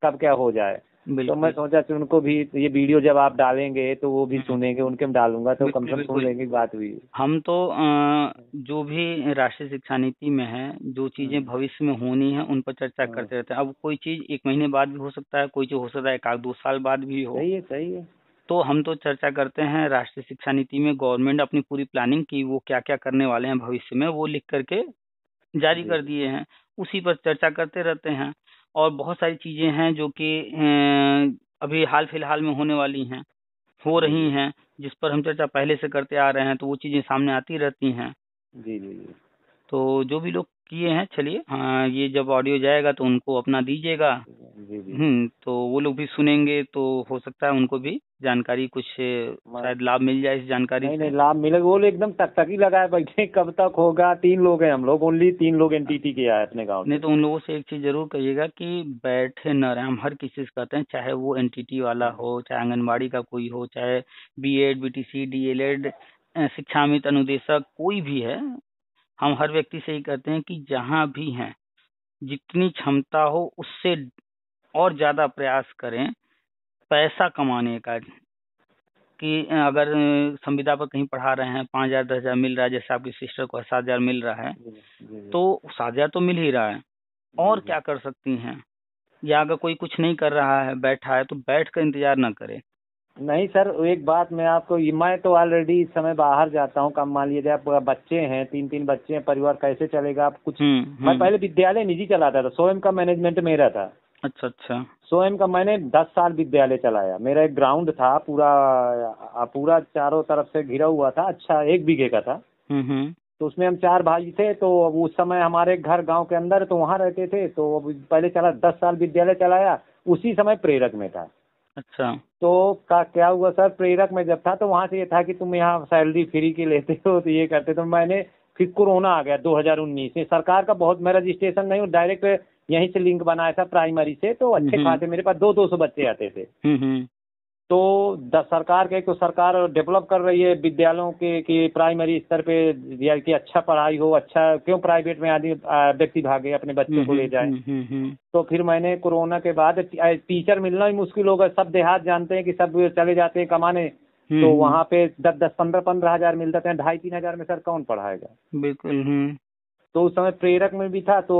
कब क्या हो जाए। तो मैं बिल्कुल सोचा कि उनको भी ये वीडियो जब आप डालेंगे तो वो भी सुनेंगे, उनके में डालूंगा तो कम बिल्कुल से कम सुन बिल्कुल। लेंगे बात हुई। हम तो जो भी राष्ट्रीय शिक्षा नीति में है, जो चीजें हम्म, भविष्य में होनी है उन पर चर्चा हाँ, करते रहते हैं। अब कोई चीज 1 महीने बाद भी हो सकता है, कोई चीज हो सकता है 1-2 साल बाद भी हो। सही है सही है। तो हम तो चर्चा करते हैं राष्ट्रीय शिक्षा नीति में। गवर्नमेंट अपनी पूरी प्लानिंग की, वो क्या क्या करने वाले हैं भविष्य में, वो लिख करके जारी जी कर दिए हैं। उसी पर चर्चा करते रहते हैं। और बहुत सारी चीजें हैं जो कि अभी हाल फिलहाल में होने वाली हैं, हो जी रही जी हैं, जिस पर हम चर्चा पहले से करते आ रहे हैं, तो वो चीजें सामने आती रहती हैं। जी जी जी तो जो भी लोग किए हैं, चलिए, हाँ, ये जब ऑडियो जाएगा तो उनको अपना दीजिएगा। जी जी जी। तो वो लोग भी सुनेंगे, तो हो सकता है उनको भी जानकारी कुछ मैं शायद लाभ मिल जाए इस जानकारी नहीं से। नहीं, लाभ मिलेगा। वो लोग एकदम तकतकी लगाए बैठे कब तक होगा। 3 लोग हैं हम लोग, ओनली 3 लोग एनटीटी के आए अपने गांव नहीं से। तो उन लोगों से एक चीज जरूर कहिएगा कि बैठे न रहे। हम हर किसी से कहते हैं, चाहे वो एनटीटी वाला हो, चाहे आंगनबाड़ी का कोई हो, चाहे बीएड, बीटीसी, डीएलएड, शिक्षामित्र अनुदेशक, कोई भी है, हम हर व्यक्ति से ही कहते हैं कि जहाँ भी हैं जितनी क्षमता हो उससे और ज्यादा प्रयास करें पैसा कमाने का। कि अगर संविदा पर कहीं पढ़ा रहे हैं, 5,000 10,000 मिल रहा है, जैसे आपकी सिस्टर को 7,000 मिल रहा है, जी जी जी तो 7,000 तो मिल ही रहा है, जी और जी। क्या कर सकती हैं। या अगर कोई कुछ नहीं कर रहा है, बैठा है, तो बैठ कर इंतजार ना करे। नहीं सर, एक बात मैं आपको, मैं तो ऑलरेडी इस समय बाहर जाता हूँ काम। मान लीजिए आप बच्चे हैं, 3 3 बच्चे हैं, परिवार कैसे चलेगा आप कुछ। मैं हम्म। पहले विद्यालय निजी चलाता था, स्वयं का मैनेजमेंट मेरा था। अच्छा अच्छा। स्वयं का मैंने 10 साल विद्यालय चलाया। मेरा एक ग्राउंड था, पूरा पूरा चारों तरफ से घिरा हुआ था, अच्छा 1 बीघे का था। हम्म। तो उसमें हम 4 भाई थे। तो अब उस समय हमारे घर गांव के अंदर, तो वहाँ रहते थे। तो अब पहले चला 10 साल विद्यालय चलाया, उसी समय प्रेरक में था। अच्छा। तो का क्या हुआ सर, प्रेरक में जब था तो वहाँ से ये था कि तुम यहाँ सैलरी फ्री की लेते हो, तो ये करते। तो मैंने फिर कोरोना आ गया 2019 में, सरकार का बहुत, मैं रजिस्ट्रेशन नहीं, डायरेक्ट यहीं से लिंक बनाया था प्राइमरी से। तो अच्छे हम्म खासे मेरे पास 200 बच्चे आते थे। हम्म। तो सरकार के, तो सरकार डेवलप कर रही है विद्यालयों के कि प्राइमरी स्तर पे या कि अच्छा पढ़ाई हो। अच्छा क्यों प्राइवेट में आदमी व्यक्ति भागे अपने बच्चों को ले जाए। हम्म। तो फिर मैंने कोरोना के बाद टीचर मिलना ही मुश्किल होगा। सब देहात जानते हैं कि सब चले जाते हैं कमाने। तो हम्म। वहाँ पे 10 10 15 15 हजार मिलते थे, 2,500 3,000 में सर कौन पढ़ाएगा। बिल्कुल। तो उस समय प्रेरक में भी था। तो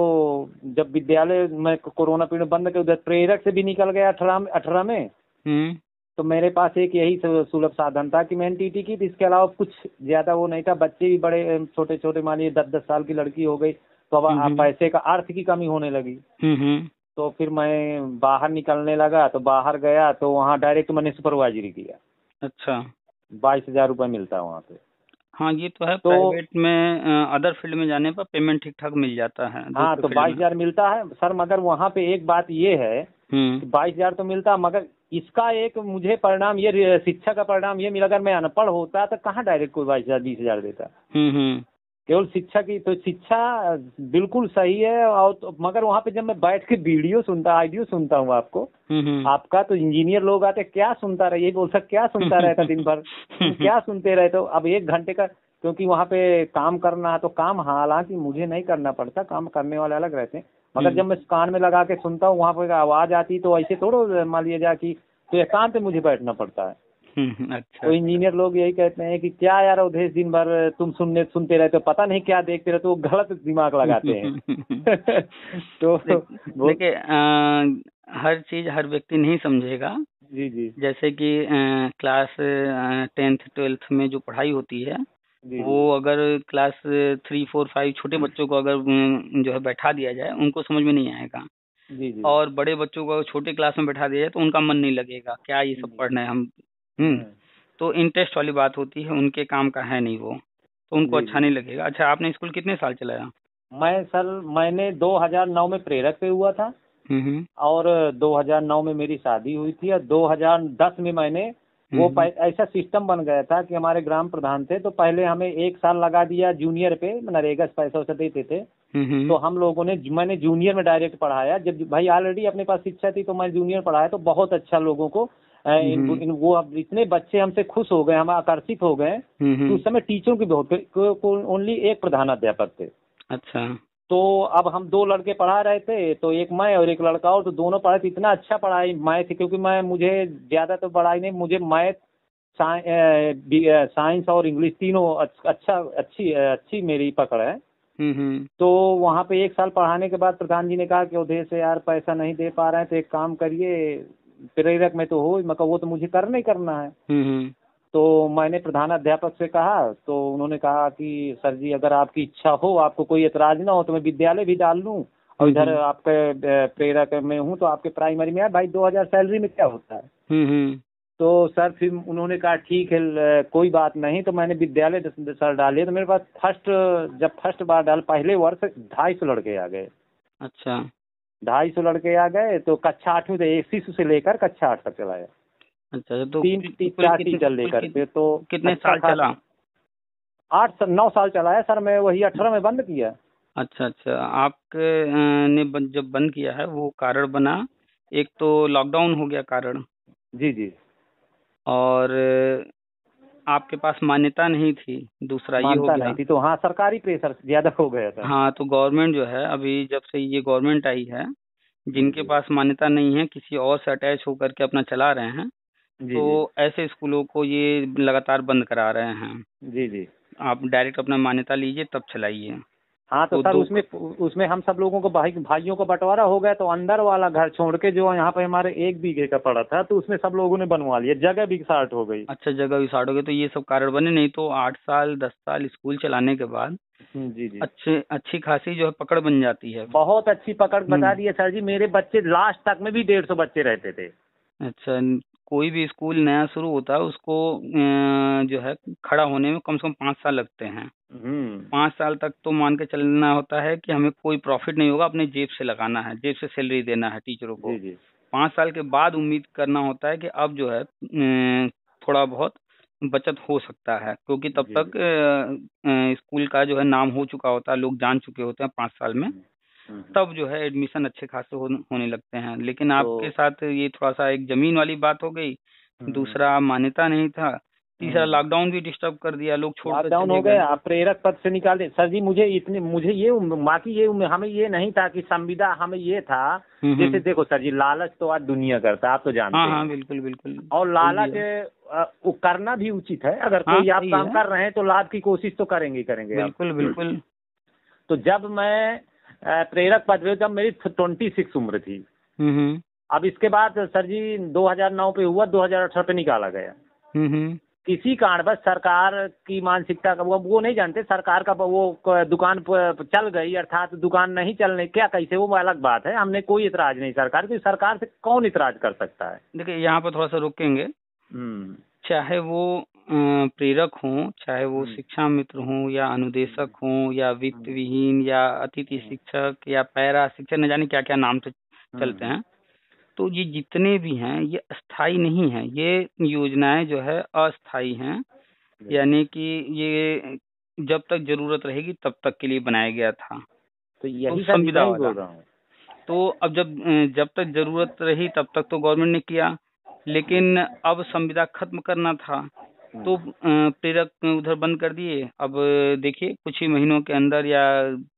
जब विद्यालय में कोरोना पीरियड बंद कर, उधर प्रेरक से भी निकल गया 18 में। हम्म तो मेरे पास एक यही सुलभ साधन था कि मैं एनटीटी की, तो इसके अलावा कुछ ज्यादा वो नहीं था। बच्चे भी बड़े छोटे छोटे, मानिए 10 10 साल की लड़की हो गई, तो अब हम्म पैसे का, अर्थ की कमी होने लगी। हम्म। तो फिर मैं बाहर निकलने लगा। तो बाहर गया तो वहाँ डायरेक्ट मैंने सुपरवाइजरी किया। अच्छा। 22,000 रुपये मिलता है वहाँ पे। हाँ, ये तो है, तो प्राइवेट में अदर फील्ड में जाने पर पेमेंट ठीक ठाक मिल जाता है हाँ, दूसरे तो फील्ड में। 22,000 मिलता है सर। मगर वहाँ पे एक बात ये है हम्म कि 22,000 तो मिलता है, मगर इसका एक मुझे परिणाम ये, शिक्षा का परिणाम ये मिला, अगर मैं अनपढ़ होता तो कहाँ डायरेक्ट कोई 22,000 20,000 देता। हम्म। केवल शिक्षा की, तो शिक्षा बिल्कुल सही है। और तो, मगर वहाँ पे जब मैं बैठ के वीडियो सुनता, ऑडियो सुनता हूँ आपको, हम्म। आपका तो इंजीनियर लोग आते, क्या सुनता रहे, यही बोल सकते, क्या सुनता रहता दिन भर, तुम क्या सुनते रहते हो। अब 1 घंटे का, क्योंकि वहाँ पे काम करना है, तो काम हालांकि मुझे नहीं करना पड़ता, काम करने वाले अलग रहते हैं। मगर जब मैं कान में लगा के सुनता हूँ, वहाँ पे आवाज आती, तो ऐसे थोड़ा मान लिया जाए कि, तो एकांत पे मुझे बैठना पड़ता है। अच्छा तो अच्छा। इंजीनियर लोग यही कहते हैं कि क्या यार अवधेश, दिन भर तुम सुनते रहते हो, पता नहीं क्या देखते रहते हो, वो गलत दिमाग लगाते हैं। तो बोल। देखिए, हर चीज हर व्यक्ति नहीं समझेगा। जी जी जैसे कि क्लास 10th 12th में जो पढ़ाई होती है, जी वो जी अगर क्लास 3 4 5 छोटे बच्चों को अगर जो है बैठा दिया जाए, उनको समझ में नहीं आएगा। जी जी और बड़े बच्चों को छोटे क्लास में बैठा दिया जाए तो उनका मन नहीं लगेगा, क्या ये सब जी। पढ़ना है हम। हम्म। हाँ, तो इंटरेस्ट वाली बात होती है, उनके काम का है नहीं वो, तो उनको जी अच्छा जी। नहीं लगेगा। अच्छा, आपने स्कूल कितने साल चलाया? मैंने 2009 में प्रेरक पे हुआ था। हम्म। और 2009 में मेरी शादी हुई थी। और 2010 में मैंने वो हम्म ऐसा सिस्टम बन गया था कि हमारे ग्राम प्रधान थे, तो पहले हमें 1 साल लगा दिया जूनियर पे, नरेगा से पैसा वैसा देते थे। हम्म तो हम लोगों ने, मैंने जूनियर में डायरेक्ट पढ़ाया। जब भाई ऑलरेडी अपने पास शिक्षा थी, तो मैं जूनियर पढ़ाया, तो बहुत अच्छा लोगों को हम्म वो, अब इतने बच्चे हमसे खुश हो गए, हम आकर्षित हो गए। तो हम्म। उस समय टीचरों की बहुत, ओनली एक प्रधानाध्यापक थे। अच्छा। तो अब हम 2 लड़के पढ़ा रहे थे, तो एक मैं और एक लड़का और, तो दोनों पढ़े थे। इतना अच्छा पढ़ाई मैथ, क्योंकि मुझे ज्यादा तो पढ़ाई नहीं, मुझे मैथ, साइंस और इंग्लिश तीनों अच्छी अच्छी मेरी पकड़ है। हम्म। तो वहाँ पे 1 साल पढ़ाने के बाद प्रधान जी ने कहा कि उदय से यार पैसा नहीं दे पा रहे हैं, तो एक काम करिए, प्रेरक में तो हो, मतलब वो तो मुझे करना ही करना है। हम्म तो मैंने प्रधानाध्यापक से कहा, तो उन्होंने कहा कि सर जी अगर आपकी इच्छा हो, आपको कोई एतराज ना हो, तो मैं विद्यालय भी डाल लूँ, और इधर हम्म आपके प्रेरक में हूँ, तो आपके प्राइमरी में है। भाई 2,000 सैलरी में क्या होता है। हम्म। तो सर फिर उन्होंने कहा ठीक है, कोई बात नहीं। तो मैंने विद्यालय सर डाले। तो मेरे पास जब फर्स्ट बार डाल, पहले वर्ष 250 लड़के आ गए। अच्छा 250 लड़के आ गए। तो कक्षा 8 में, एक शिशु से लेकर कक्षा 8 तक चलाया। अच्छा। तो तीन कुल 4 कितने टीचर लेकर के। तो कितने अच्छा साल खास चला? 8 9 साल चलाया सर। मैं वही 18 में बंद किया। अच्छा अच्छा। आपके ने जब बंद किया है, वो कारण बना, एक तो लॉकडाउन हो गया कारण, जी जी और आपके पास मान्यता नहीं थी, दूसरा ये हो मानता गया। नहीं थी, तो हाँ सरकारी प्रेशर ज्यादा हो गया था। हाँ, तो गवर्नमेंट जो है अभी जब से ये गवर्नमेंट आई है, जी जिनके जी पास मान्यता नहीं है, किसी और से अटैच होकर के अपना चला रहे हैं, जी जी तो ऐसे स्कूलों को ये लगातार बंद करा रहे हैं। जी जी। आप डायरेक्ट अपना मान्यता लीजिए तब चलाइए। हाँ तो तो सर दो उसमें उसमें हम सब लोगों को भाइयों को बंटवारा हो गया, तो अंदर वाला घर छोड़ के जो यहाँ पे हमारे 1 बीघे का पड़ा था, तो उसमें सब लोगों ने बनवा लिया, जगह भी शार्ट हो गई। अच्छा जगह भी शार्ट हो गई, तो ये सब कारण बने, नहीं तो 8 साल 10 साल स्कूल चलाने के बाद जी जी। अच्छी खासी जो है पकड़ बन जाती है। बहुत अच्छी पकड़ बता हम्म। दिए सर जी, मेरे बच्चे लास्ट तक में भी 150 बच्चे रहते थे। अच्छा, कोई भी स्कूल नया शुरू होता है उसको जो है खड़ा होने में कम से कम 5 साल लगते हैं। हम्म। 5 साल तक तो मान के चलना होता है कि हमें कोई प्रॉफिट नहीं होगा, अपने जेब से लगाना है, जेब से सैलरी देना है टीचरों को। जी जी 5 साल के बाद उम्मीद करना होता है कि अब जो है थोड़ा बहुत बचत हो सकता है, क्योंकि तब जी जी। तक स्कूल का जो है नाम हो चुका होता है, लोग जान चुके होते हैं 5 साल में। हम्म। तब जो है एडमिशन अच्छे खासे होने लगते हैं। लेकिन तो आपके साथ ये थोड़ा सा एक जमीन वाली बात हो गई, हम्म दूसरा मान्यता नहीं था, तीसरा हम्म। लॉकडाउन भी डिस्टर्ब कर दिया, लोग छोड़कर लॉकडाउन चले हो गए। गया, आप प्रेरक पद से निकाल दे सर जी। मुझे ये बाकी ये हमें ये नहीं था कि संविदा, हमें ये था जैसे हम्म। देखो सर जी, लालच तो आज दुनिया करता है, आप तो हाँ जानते हाँ, हैं। बिल्कुल बिल्कुल और सही भी लालच है। वो करना भी उचित है, अगर हाँ कोई आप सही काम है, कर रहे हैं तो लाभ की कोशिश तो करेंगे ही करेंगे आप। बिल्कुल बिल्कुल। तो जब मैं प्रेरक पद पे, जब मेरी 26 उम्र थी। हम्म। अब इसके बाद सर जी 2009 पे हुआ, 2018 पे निकाला गया। हम्म। किसी कारणवश सरकार की मानसिकता का वो नहीं जानते, सरकार का वो दुकान चल गई, अर्थात दुकान नहीं चलने क्या कैसे वो अलग बात है, हमने कोई इतराज नहीं सरकार की, सरकार से कौन इतराज कर सकता है। देखिए यहाँ पर थोड़ा सा रोकेंगे। हम्म चाहे वो प्रेरक हों, चाहे वो हम्म शिक्षा मित्र हों, या अनुदेशक हों, या वित्त विहीन, या अतिथि शिक्षक, या पैरा शिक्षक, न जाने क्या क्या नाम से चलते हम्म हैं, तो ये जितने भी हैं ये अस्थाई नहीं है, ये योजनाएं जो है अस्थाई हैं। यानी कि ये जब तक जरूरत रहेगी तब तक के लिए बनाया गया था। तो तो यही सर जी संविदा मैं ही वाला, बोल रहा हूँ। तो अब जब जब तक जरूरत रही तब तक तो गवर्नमेंट ने किया, लेकिन अब संविदा खत्म करना था, तो प्रेरक उधर बंद कर दिए। अब देखिए कुछ ही महीनों के अंदर, या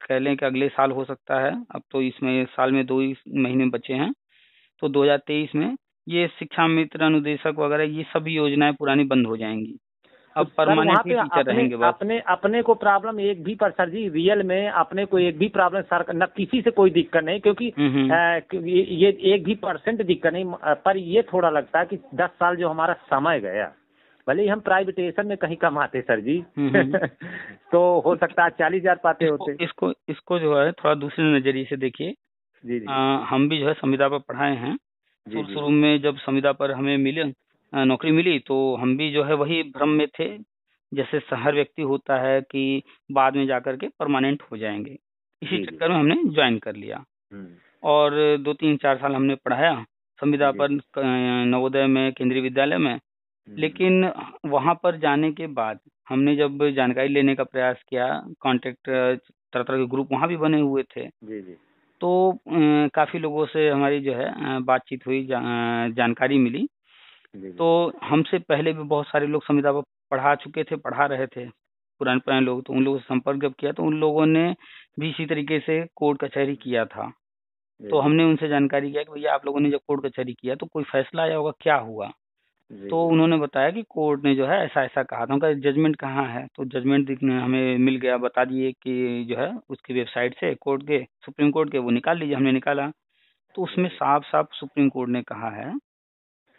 कह लें कि अगले साल हो सकता है, अब तो इसमें साल में 2 ही महीने बचे हैं, तो 2023 में ये शिक्षा मित्र अनुदेशक वगैरह ये सभी योजनाएं पुरानी बंद हो जाएंगी। तो अब सर वहाँ परमानेंट ही पे टीचर अपने रहेंगे बस। अपने अपने को प्रॉब्लम एक भी, पर सर जी रियल में अपने को एक भी प्रॉब्लम सर न किसी से कोई दिक्कत नहीं, क्योंकि हम्म। ये एक भी % दिक्कत नहीं, पर ये थोड़ा लगता है कि 10 साल जो हमारा समय गया, भले ही हम प्राइवेटेशन में कहीं कमाते सर जी हम्म। तो हो सकता है 40,000 पाते इसको होते। इसको इसको जो है थोड़ा दूसरे नजरिए से देखिए। जी जी हम भी जो है संविदा पर पढ़ाए हैं। जी शुरू जी शुरू में जब संविदा पर हमें नौकरी मिली, तो हम भी जो है वही भ्रम में थे, जैसे हर व्यक्ति होता है कि बाद में जाकर के परमानेंट हो जाएंगे। इसी जी जी। चक्कर में हमने ज्वाइन कर लिया, हम्म। और 2 3 4 साल हमने पढ़ाया संविदा जी पर, नवोदय में, केंद्रीय विद्यालय में। हम्म लेकिन वहां पर जाने के बाद हमने जब जानकारी लेने का प्रयास किया, कांटेक्ट तरह तरह के ग्रुप वहां भी बने हुए थे, जी जी तो काफी लोगों से हमारी जो है बातचीत हुई, जानकारी मिली। जी तो हमसे पहले भी बहुत सारे लोग संविदा पर पढ़ा चुके थे, पढ़ा रहे थे, पुराने पुराने लोग, तो उन लोगों से संपर्क जब किया तो उन लोगों ने भी इसी तरीके से कोर्ट कचहरी किया था। जी तो जी हमने उनसे जानकारी किया कि भैया आप लोगों ने जब कोर्ट कचहरी किया तो कोई फैसला आया होगा, क्या हुआ? जी तो जी उन्होंने बताया कि कोर्ट ने जो है ऐसा ऐसा कहा था। उनका जजमेंट कहाँ है? तो जजमेंट हमें मिल गया, बता दिए कि जो है उसकी वेबसाइट से, कोर्ट के, सुप्रीम कोर्ट के, वो निकाल लीजिए। हमने निकाला, तो जी उसमें साफ साफ सुप्रीम कोर्ट ने कहा है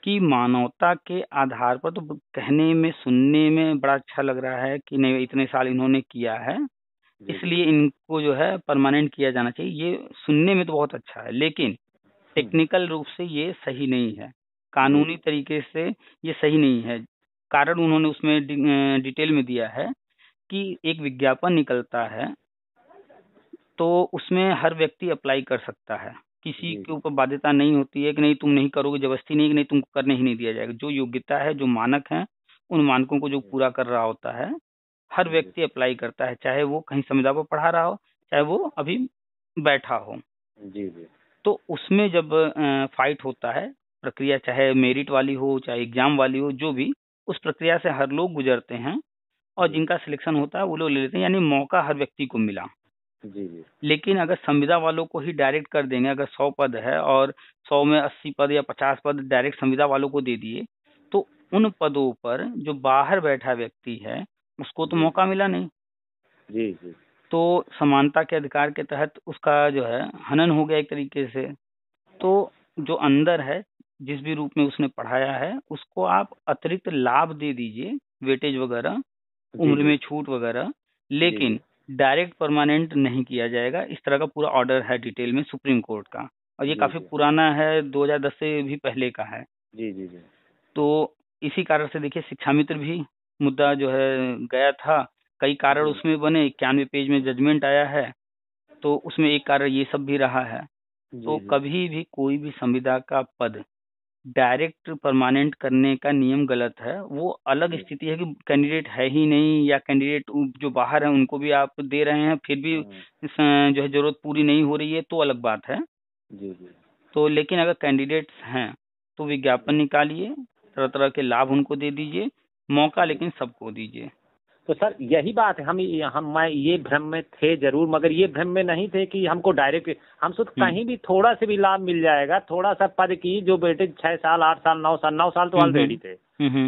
कि मानवता के आधार पर, तो कहने में सुनने में बड़ा अच्छा लग रहा है कि नहीं इतने साल इन्होंने किया है जी जी। इसलिए इनको जो है परमानेंट किया जाना चाहिए, ये सुनने में तो बहुत अच्छा है, लेकिन हम्म, टेक्निकल रूप से ये सही नहीं है, जी कानूनी जी तरीके से ये सही नहीं है। कारण उन्होंने उसमें डिटेल में दिया है कि एक विज्ञापन निकलता है तो उसमें हर व्यक्ति अप्लाई कर सकता है, किसी जी के जी ऊपर बाध्यता नहीं होती है कि नहीं तुम नहीं करोगे, जबरदस्ती नहीं कि नहीं तुमको करने ही नहीं दिया जाएगा। जो योग्यता है, जो मानक है, उन मानकों को जो पूरा कर रहा होता है, हर जी व्यक्ति अप्लाई करता है, चाहे वो कहीं संविदा पर पढ़ा रहा हो, चाहे वो अभी बैठा हो। जी जी तो उसमें जब फाइट होता है, प्रक्रिया चाहे मेरिट वाली हो चाहे एग्जाम वाली हो, जो भी, उस प्रक्रिया से हर लोग गुजरते हैं और जिनका सिलेक्शन होता है वो लोग ले लेते हैं, यानी मौका हर व्यक्ति को मिला। जी जी लेकिन अगर संविदा वालों को ही डायरेक्ट कर देंगे, अगर 100 पद है और 100 में 80 पद या 50 पद डायरेक्ट संविदा वालों को दे दिए, तो उन पदों पर जो बाहर बैठा व्यक्ति है उसको तो जी मौका मिला नहीं। जी जी तो समानता के अधिकार के तहत उसका जो है हनन हो गया एक तरीके से। तो जो अंदर है, जिस भी रूप में उसने पढ़ाया है, उसको आप अतिरिक्त लाभ दे दीजिए, वेटेज वगैरह, जी उम्र जी में छूट वगैरह, जी जी लेकिन डायरेक्ट परमानेंट नहीं किया जाएगा। इस तरह का पूरा ऑर्डर है डिटेल में सुप्रीम कोर्ट का, और ये जी काफी जी पुराना है, 2010 से भी पहले का है। जी जी जी तो इसी कारण से देखिए शिक्षा मित्र भी मुद्दा जो है गया था, कई कारण जी उसमें बने, 91 पेज में जजमेंट आया है, तो उसमें एक कारण ये सब भी रहा है। तो जी जी कभी भी कोई भी संविदा का पद डायरेक्ट परमानेंट करने का नियम गलत है। वो अलग जी स्थिति है कि कैंडिडेट है ही नहीं, या कैंडिडेट जो बाहर है उनको भी आप दे रहे हैं, फिर भी जो है जरूरत पूरी नहीं हो रही है, तो अलग बात है। जी जी तो लेकिन अगर कैंडिडेट्स हैं तो विज्ञापन निकालिए, तरह तरह के लाभ उनको दे दीजिए, मौका जी। लेकिन सबको दीजिए। तो सर यही बात है, मैं ये भ्रम में थे जरूर, मगर ये भ्रम में नहीं थे कि हमको डायरेक्ट, हम सोच कहीं भी थोड़ा से भी लाभ मिल जाएगा, थोड़ा सा पद की जो बेटे 6 साल 8 साल 9 साल 9 साल तो ऑलरेडी थे,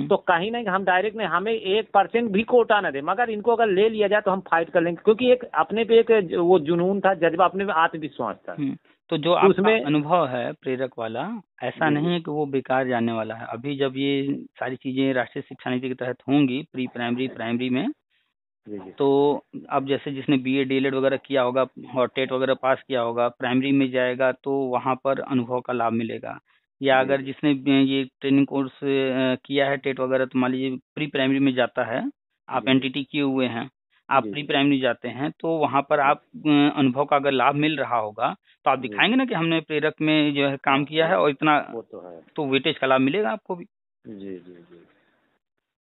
तो कहीं नहीं हम डायरेक्ट नहीं, हमें 1% भी कोटा न दे, मगर इनको अगर ले लिया जाए तो हम फाइट कर लेंगे, क्योंकि एक अपने पे एक वो जुनून था, जज्बा, अपने में आत्मविश्वास था। तो जो आपका उसमें अनुभव है प्रेरक वाला, ऐसा जी नहीं जी है कि वो बेकार जाने वाला है। अभी जब ये सारी चीजें राष्ट्रीय शिक्षा नीति के तहत होंगी प्री प्राइमरी प्राइमरी में, जी जी तो अब जैसे जिसने बीए डीएलएड वगैरह किया होगा और टेट वगैरह पास किया होगा, प्राइमरी में जाएगा तो वहाँ पर अनुभव का लाभ मिलेगा। या जी अगर जिसने ये ट्रेनिंग कोर्स किया है टेट वगैरह, तो मान लीजिए प्री प्राइमरी में जाता है, आप जी एनटीटी किए हुए हैं, आप जी प्री जी प्राइमरी जाते हैं, तो वहाँ पर जी आप अनुभव का अगर लाभ मिल रहा होगा तो आप जी दिखाएंगे ना कि हमने प्रेरक में जो है हाँ काम किया है और इतना, वो तो है। तो वेटेज का लाभ मिलेगा आपको भी। जी जी जी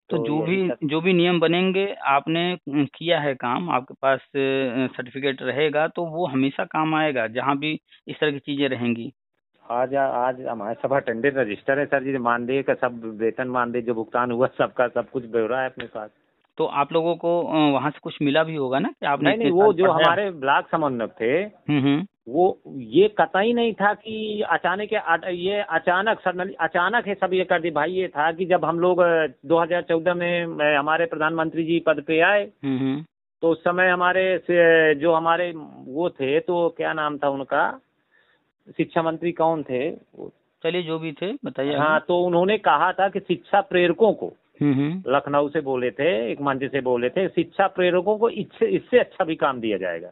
तो तो यही सब। जो भी नियम बनेंगे, आपने किया है काम, आपके पास सर्टिफिकेट रहेगा, तो वो हमेशा काम आएगा जहाँ भी इस तरह की चीजें रहेंगी। आज हमारे सब अटेंडेंस रजिस्टर है सर जी, मानदेय का सब, वेतन मानदेय जो भुगतान हुआ सबका सब कुछ ब्यौरा है अपने पास। तो आप लोगों को वहां से कुछ मिला भी होगा ना कि आपने नहीं नहीं, इतने वो साल जो पढ़ाया। हमारे ब्लॉक समन्वयक थे, हम्म। वो ये कतई नहीं था कि अचानक ये अचानक सडनली अचानक है सब ये कर दी भाई। ये था कि जब हम लोग 2014 में हमारे प्रधानमंत्री जी पद पे आए, हम्म। तो उस समय हमारे से जो हमारे वो थे, तो क्या नाम था उनका, शिक्षा मंत्री कौन थे वो? चलिए जो भी थे बताइए आगे। हाँ, तो उन्होंने कहा था कि शिक्षा प्रेरकों को, हम्म। लखनऊ से बोले थे, एक मंच से बोले थे, शिक्षा प्रेरकों को इससे अच्छा भी काम दिया जाएगा।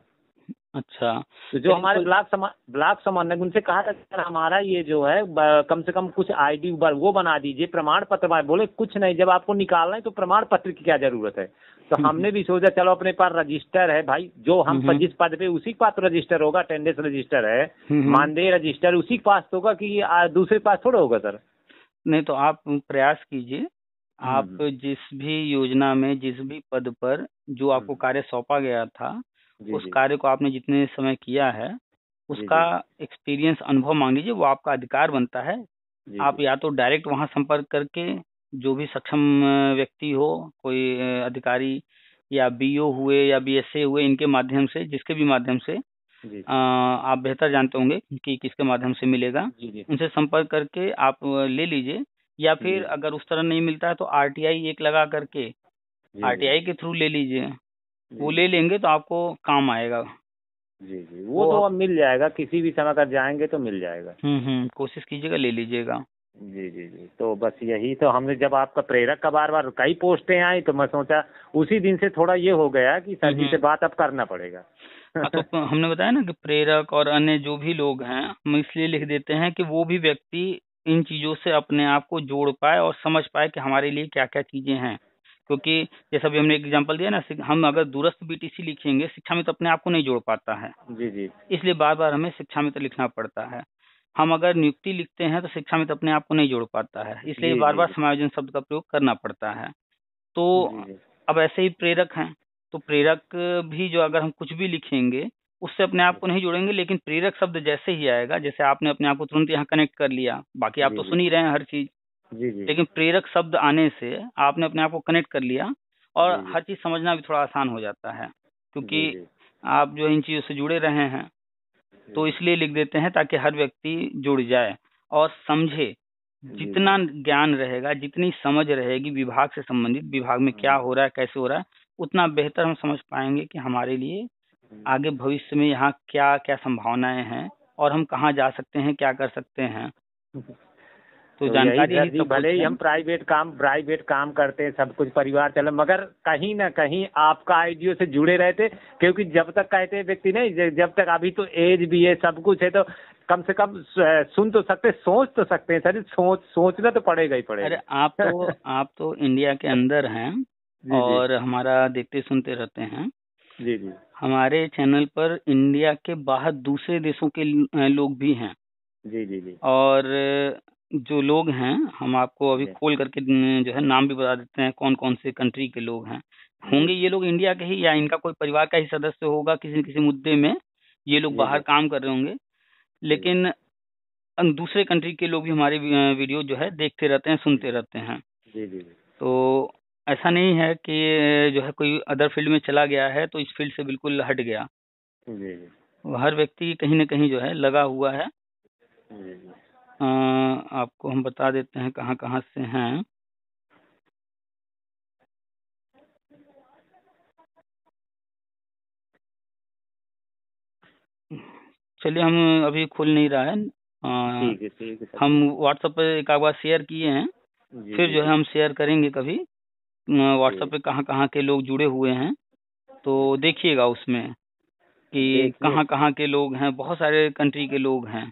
अच्छा। तो जो हमारे ब्लॉक समन्वयक, उनसे कहा था सर हमारा ये जो है कम से कम कुछ आईडी वो बना दीजिए, प्रमाण पत्र। बोले कुछ नहीं, जब आपको निकालना है तो प्रमाण पत्र की क्या जरूरत है। तो हमने भी सोचा चलो अपने पास रजिस्टर है भाई, जो हम जिस पद पे उसी के पास तो रजिस्टर होगा, अटेंडेंस रजिस्टर है, मानदेय रजिस्टर उसी के पास होगा, कि दूसरे के पास थोड़ा होगा सर। नहीं तो आप प्रयास कीजिए, आप जिस भी योजना में जिस भी पद पर जो आपको कार्य सौंपा गया था, जी उस जी कार्य को आपने जितने समय किया है जी उसका जी एक्सपीरियंस अनुभव मांग लीजिए, वो आपका अधिकार बनता है। जी आप जी या तो डायरेक्ट वहां संपर्क करके, जो भी सक्षम व्यक्ति हो, कोई अधिकारी या बीओ हुए या बीएसए हुए, इनके माध्यम से, जिसके भी माध्यम से, जी आप बेहतर जानते होंगे कि किसके माध्यम से मिलेगा, जी जी उनसे संपर्क करके आप ले लीजिए। या फिर जी अगर उस तरह नहीं मिलता है तो आरटीआई एक लगा करके जी जी आरटीआई के थ्रू ले लीजिए, वो जी ले लेंगे तो आपको काम आएगा। जी जी वो वो तो अब अब मिल जाएगा, किसी भी समय अगर जाएंगे तो मिल जाएगा। कोशिश कीजिएगा, ले लीजिएगा। जी जी जी तो बस यही तो, हमने जब आपका प्रेरक का बार बार कई पोस्टें आई, तो मैं सोचा उसी दिन से थोड़ा ये हो गया कि सर जी से बात अब करना पड़ेगा। हाँ, तो हमने बताया ना कि प्रेरक और अन्य जो भी लोग हैं, हम इसलिए लिख देते हैं कि वो भी व्यक्ति इन चीजों से अपने आप को जोड़ पाए और समझ पाए कि हमारे लिए क्या क्या चीजें हैं। क्योंकि जैसा भी हमने एग्जांपल दिया ना, हम अगर दूरस्थ बीटीसी लिखेंगे, शिक्षा मित्र अपने आप को नहीं जोड़ पाता है, जी जी इसलिए बार बार हमें शिक्षा मित्र लिखना पड़ता है। हम अगर नियुक्ति लिखते हैं तो शिक्षा मित्र अपने आप को नहीं जोड़ पाता है, इसलिए जी बार जी बार जी समायोजन शब्द का प्रयोग करना पड़ता है। तो जी जी अब ऐसे ही प्रेरक हैं, तो प्रेरक भी जो अगर हम कुछ भी लिखेंगे उससे अपने आप को नहीं जोड़ेंगे, लेकिन प्रेरक शब्द जैसे ही आएगा, जैसे आपने अपने आप को तुरंत यहाँ कनेक्ट कर लिया, बाकी आप जी तो जी सुन ही रहे हैं हर चीज, जी जी लेकिन प्रेरक शब्द आने से आपने अपने आप को कनेक्ट कर लिया और जी हर चीज समझना भी थोड़ा आसान हो जाता है, जी क्योंकि जी आप जो इन चीजों से जुड़े रहे हैं, तो जी इसलिए लिख देते हैं ताकि हर व्यक्ति जुड़ जाए और समझे। जी जितना जी ज्ञान रहेगा, जितनी समझ रहेगी विभाग से संबंधित, विभाग में क्या हो रहा है, कैसे हो रहा है, उतना बेहतर हम समझ पाएंगे कि हमारे लिए आगे भविष्य में यहाँ क्या क्या संभावनाएं हैं और हम कहाँ जा सकते हैं, क्या कर सकते हैं। तो तो यही जानकारी सर ही जी, सब भले कुछ ही है। हम प्राइवेट काम करते हैं, सब कुछ परिवार चले, मगर कहीं ना कहीं आपका आईडियो से जुड़े रहते, क्योंकि जब तक कहते हैं व्यक्ति नहीं, जब तक अभी तो एज भी है, सब कुछ है, तो कम से कम सुन तो सकते, सोच तो सकते हैं सर, सोचना तो पड़ेगा ही अरे पड़ेगा। आप तो इंडिया के अंदर हैं जी जी और हमारा देखते सुनते रहते हैं। जी जी हमारे चैनल पर इंडिया के बाहर दूसरे देशों के लोग भी हैं, जी जी जी और जो लोग हैं हम आपको अभी जी खोल करके जो है नाम भी बता देते हैं कौन कौन से कंट्री के लोग हैं। जी होंगे ये लोग इंडिया के ही, या इनका कोई परिवार का ही सदस्य होगा, किसी न किसी मुद्दे में ये लोग जी बाहर जी काम कर रहे होंगे। जी लेकिन दूसरे कंट्री के लोग भी हमारे वीडियो जो है देखते रहते हैं, सुनते रहते हैं। जी जी तो ऐसा नहीं है कि जो है कोई अदर फील्ड में चला गया है तो इस फील्ड से बिल्कुल हट गया। जी जी हर व्यक्ति कहीं न कहीं जो है लगा हुआ है। जी जी आपको हम बता देते हैं कहाँ कहाँ से हैं। चलिए, हम अभी खुल नहीं रहा है। ठीक है सर हम जी व्हाट्सएप पे एक आध बार शेयर किए हैं, जी फिर जी जो है जी हम शेयर करेंगे कभी। व्हाट्सएप जी पे कहाँ कहाँ के लोग जुड़े हुए हैं, जी तो देखिएगा उसमें कि देखिए। कहाँ कहाँ के लोग हैं, बहुत सारे कंट्री के लोग हैं।